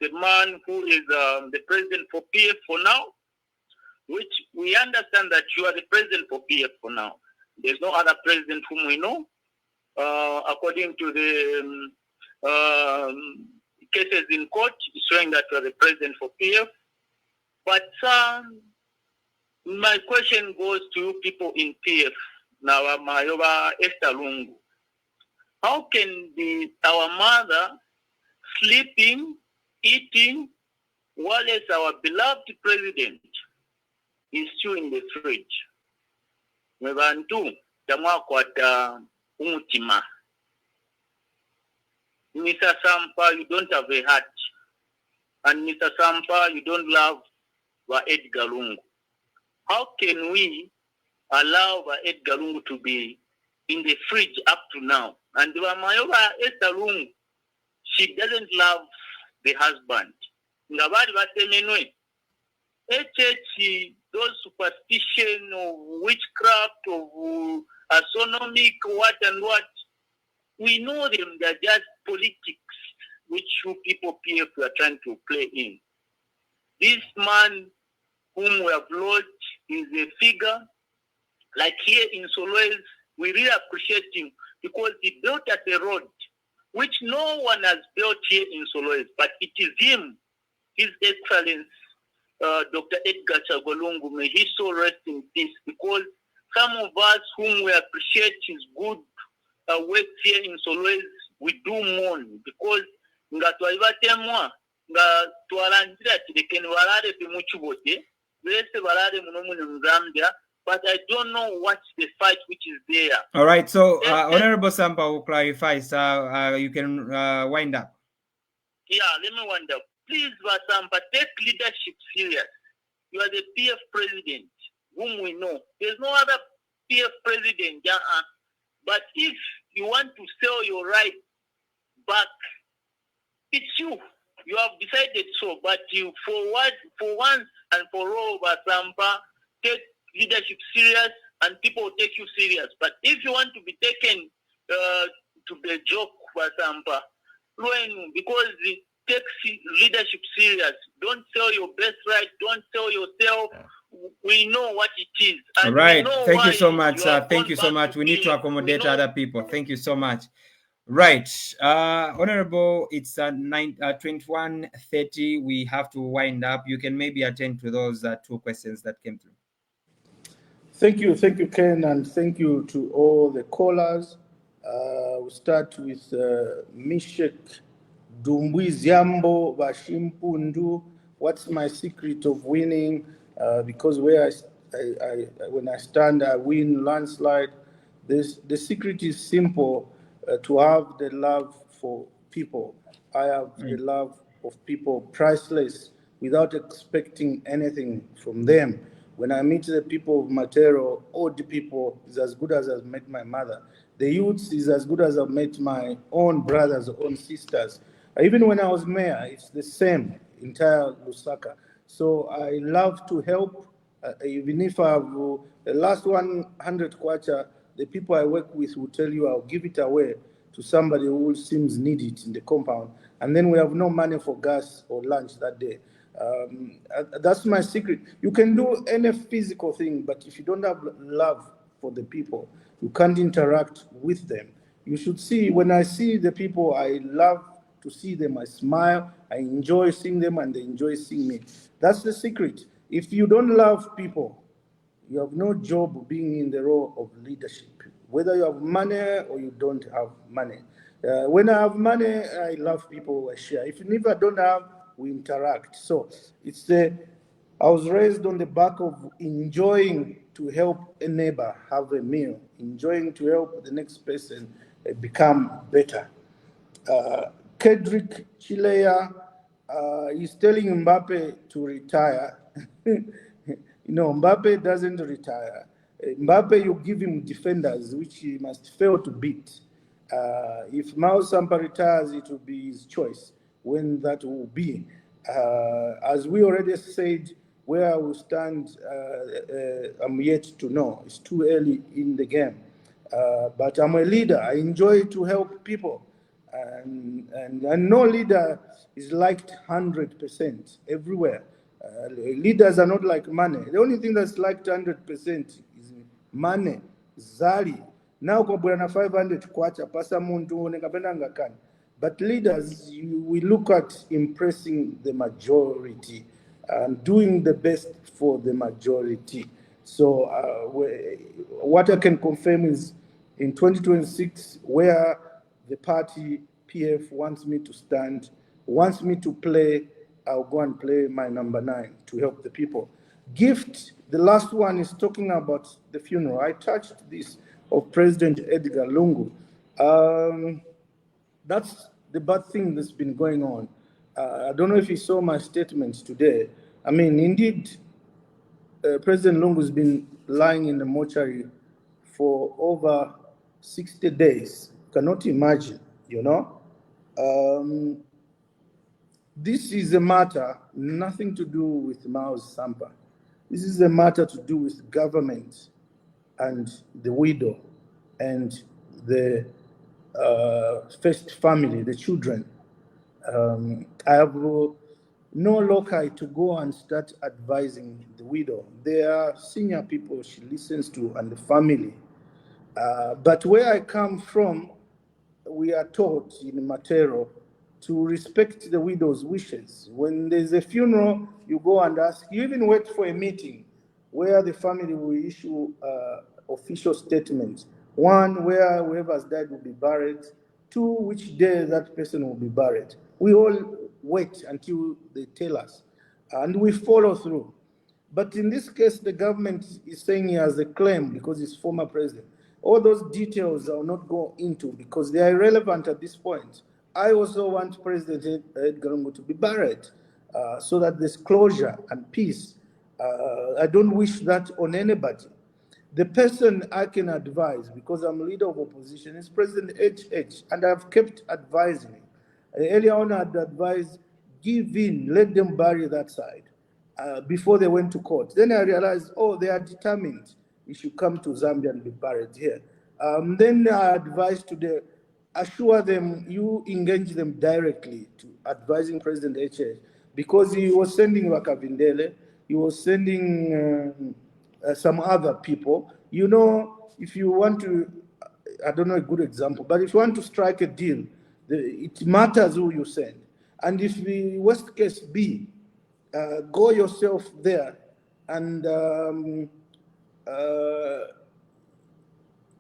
the man who is the president for PF for now, which we understand that you are the president for PF for now. There's no other president whom we know, according to the cases in court, showing that you are the president for PF. But my question goes to people in PF, now Mayoba Esther Lungu. How can our mother sleeping, eating, while our beloved president is still in the fridge? Mwebantu tamwakwata umutima. Mr. Sampa, you don't have a heart. And Mr. Sampa, you don't love Edgar Lungu. How can we allow Edgar Lungu to be in the fridge up to now? And Mayoba Esther Lungu, she doesn't love the husband. Ngabari basemenwe. Those superstition of witchcraft, of astronomic, what and what, we know them, they're just politics, which you people PF are trying to play in. This man whom we have lost is a figure, like here in Solwes, we really appreciate him because he built us a road, which no one has built here in Solwes, but it is him, His Excellency, Dr. Edgar Chagolungu, may he so rest in peace, because some of us whom we appreciate his good work here in Solwes, we do mourn, because nga twaibatemwa nga twalangira tilekeni balale pimuchubote bese balale munomu ne Zambia, but I don't know what's the fight which is there. All right, so Honorable Sampa will clarify, so you can wind up. Yeah, let me wind up. Please, Sampa, take leadership serious. You are the PF president, whom we know. There's no other PF president, but if you want to sell your right back, it's you. You have decided so, but you, for once and for all, Sampa, take leadership serious, and people will take you serious. But if you want to be taken to the joke, Sampa, because take leadership serious. Don't sell your best right. Don't sell yourself. We know what it is. And all right. Thank you so much. Thank you so much. We need to accommodate other people. Thank you so much. Right. Honorable, it's 21:30. We have to wind up. You can maybe attend to those two questions that came through. Thank you, Ken, and thank you to all the callers. We'll start with Mishek Dumbuiziambo Bashimpundu. What's my secret of winning? Because when I stand, I win landslide. The secret is simple. To have the love for people. I have the love of people, priceless, without expecting anything from them. When I meet the people of Matero, old people is as good as I've met my mother. The youths is as good as I've met my own brothers, own sisters. Even when I was mayor, it's the same, entire Lusaka. So I love to help, even if I have the last 100 kwacha, the people I work with will tell you I'll give it away to somebody who seems need it in the compound. And then we have no money for gas or lunch that day. That's my secret. You can do any physical thing, but if you don't have love for the people, you can't interact with them. You should see, when I see the people, I love to see them. I smile, I enjoy seeing them, and they enjoy seeing me. That's the secret. If you don't love people, you have no job being in the role of leadership, whether you have money or you don't have money. When I have money, I love people, I share. If I don't have, we interact. So I was raised on the back of enjoying to help a neighbor have a meal, enjoying to help the next person become better. Kedrick Chilea is telling Mbappe to retire. Mbappe doesn't retire. Mbappe, you give him defenders, which he must fail to beat. If Mao Sampa retires, it will be his choice when that will be. As we already said, where I will stand, I'm yet to know. It's too early in the game. But I'm a leader. I enjoy to help people. and no leader is liked 100% everywhere. Leaders are not like money. The only thing that's liked 100% is money. Zali. Now na 500 kwacha pasa muntu nekapenda ngakani. But leaders, we look at impressing the majority and doing the best for the majority. So what I can confirm is in 2026, where the party PF wants me to stand, wants me to play, I'll go and play my number 9 to help the people. Gift, the last one is talking about the funeral. I touched this of President Edgar Lungu. That's the bad thing that's been going on. I don't know if you saw my statements today. I mean, indeed, President Lungu has been lying in the mortuary for over 60 days. Cannot imagine, you know. This is a matter, nothing to do with Mao's Sampa. This is a matter to do with government and the widow and the first family, the children. I have no loci to go and start advising the widow. There are senior people she listens to and the family. But where I come from, we are taught in Matero to respect the widow's wishes. When there's a funeral, you go and ask, you even wait for a meeting where the family will issue official statements. 1, where whoever has died will be buried. 2, which day that person will be buried. We all wait until they tell us, and we follow through. But in this case, the government is saying he has a claim because he's former president. All those details I will not go into because they are irrelevant at this point. I also want President Edgar Lungu to be buried so that there's closure and peace. I don't wish that on anybody. The person I can advise, because I'm leader of opposition, is President HH, and I've kept advising him. Earlier on, I'd advised, give in, let them bury that side before they went to court. Then I realized, oh, they are determined. He should come to Zambia and be buried here. Then I advised today, assure them, you engage them directly to advising President HH, because he was sending Wakavindele, he was sending some other people. You know, if you want to, I don't know a good example, but if you want to strike a deal, it matters who you send. And if the worst case be, go yourself there and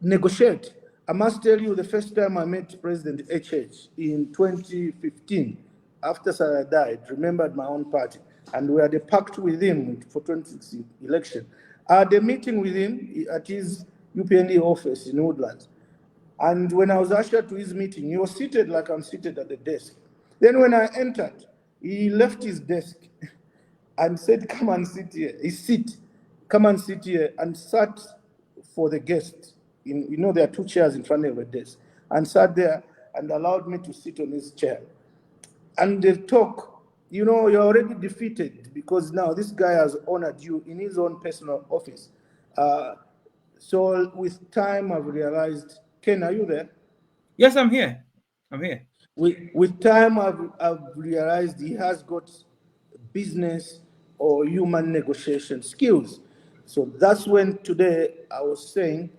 negotiate. I must tell you, the first time I met President HH in 2015, after Sarah died, remembered my own party, and we had a pact with him for 2016 election. I had a meeting with him at his UPND office in Woodlands. And when I was ushered to his meeting, he was seated like I'm seated at the desk. Then when I entered, he left his desk and said, come and sit here. Come and sit here, and sat for the guest. You know, there are 2 chairs in front of a desk, and sat there and allowed me to sit on his chair. And they talk, you know, you're already defeated because now this guy has honored you in his own personal office. So with time, I've realized, Ken, are you there? Yes, I'm here. I'm here. With time, I've realized he has got business or human negotiation skills. So that's when today I was saying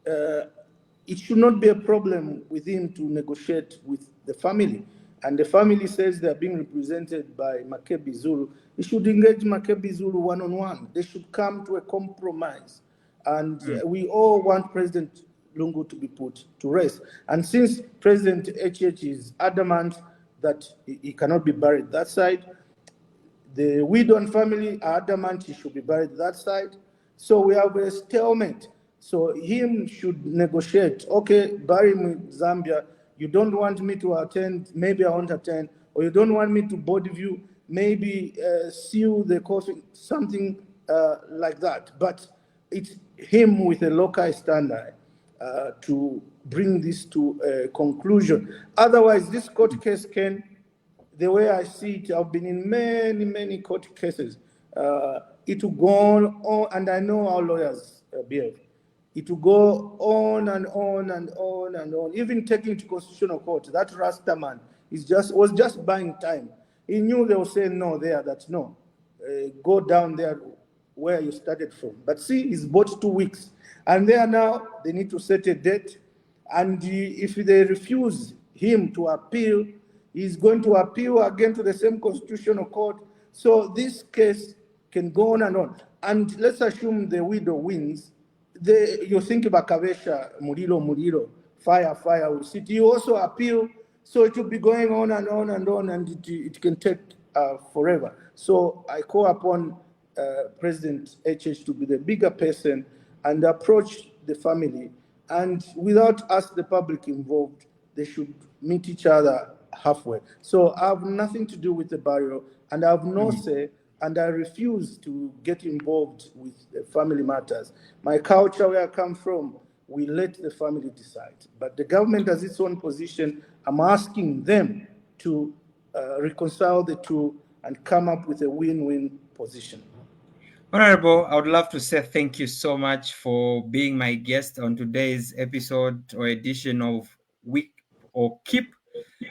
it should not be a problem with him to negotiate with the family. And the family says they're being represented by Makebi Zulu. He should engage Makebi Zulu one-on-one. They should come to a compromise. And we all want President Lungu to be put to rest. And since President HH is adamant that he cannot be buried that side, the widow and family are adamant he should be buried that side. So we have a stalemate. So him should negotiate. Okay, bury me in Zambia. You don't want me to attend, maybe I won't attend. Or you don't want me to body view, maybe seal the coffin, something like that. But it's him with a local standard to bring this to a conclusion. Otherwise, this court case can, the way I see it, I've been in many, many court cases. It will go on, and I know how lawyers behave. It will go on and on and on and on, even taking to Constitutional Court. That Rastaman was just buying time. He knew they were saying no there, that no, go down there where you started from. But see, he's bought 2 weeks. And there now, they need to set a date. And if they refuse him to appeal, he's going to appeal again to the same Constitutional Court. So this case can go on and on. And let's assume the widow wins. You think about Kavesha, Murilo, fire, will sit. You also appeal, so it will be going on and on and on, and it can take forever. So I call upon President HH to be the bigger person and approach the family. And without us, the public involved, they should meet each other halfway. So I have nothing to do with the burial, and I have no say, and I refuse to get involved with family matters. My culture, where I come from, we let the family decide. But the government has its own position. I'm asking them to reconcile the two and come up with a win-win position. Honorable, I would love to say thank you so much for being my guest on today's episode or edition of Week or Keep.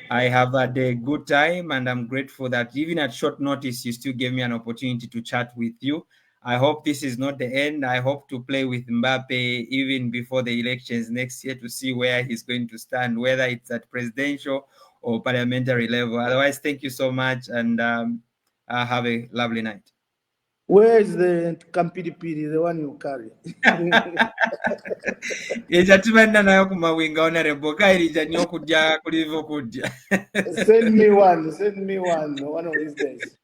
I have had a good time, and I'm grateful that even at short notice, you still gave me an opportunity to chat with you. I hope this is not the end. I hope to play with Mbappe even before the elections next year to see where he's going to stand, whether it's at presidential or parliamentary level. Otherwise, thank you so much, and have a lovely night. Where is the Kampiripiri, the one you carry? Send me one of these days.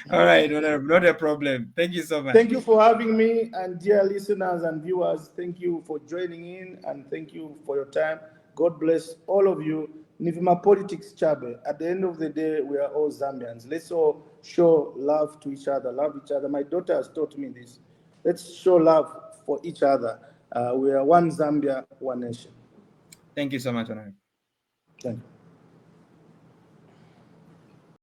All right, not a problem. Thank you so much. Thank you for having me, and dear listeners and viewers, thank you for joining in, and thank you for your time. God bless all of you. Nivima Politics Chabe. At the end of the day, we are all Zambians. Let's all show love to each other, love each other. My daughter has taught me this. Let's show love for each other. We are one Zambia, one nation. Thank you so much, Honorable. Thank you.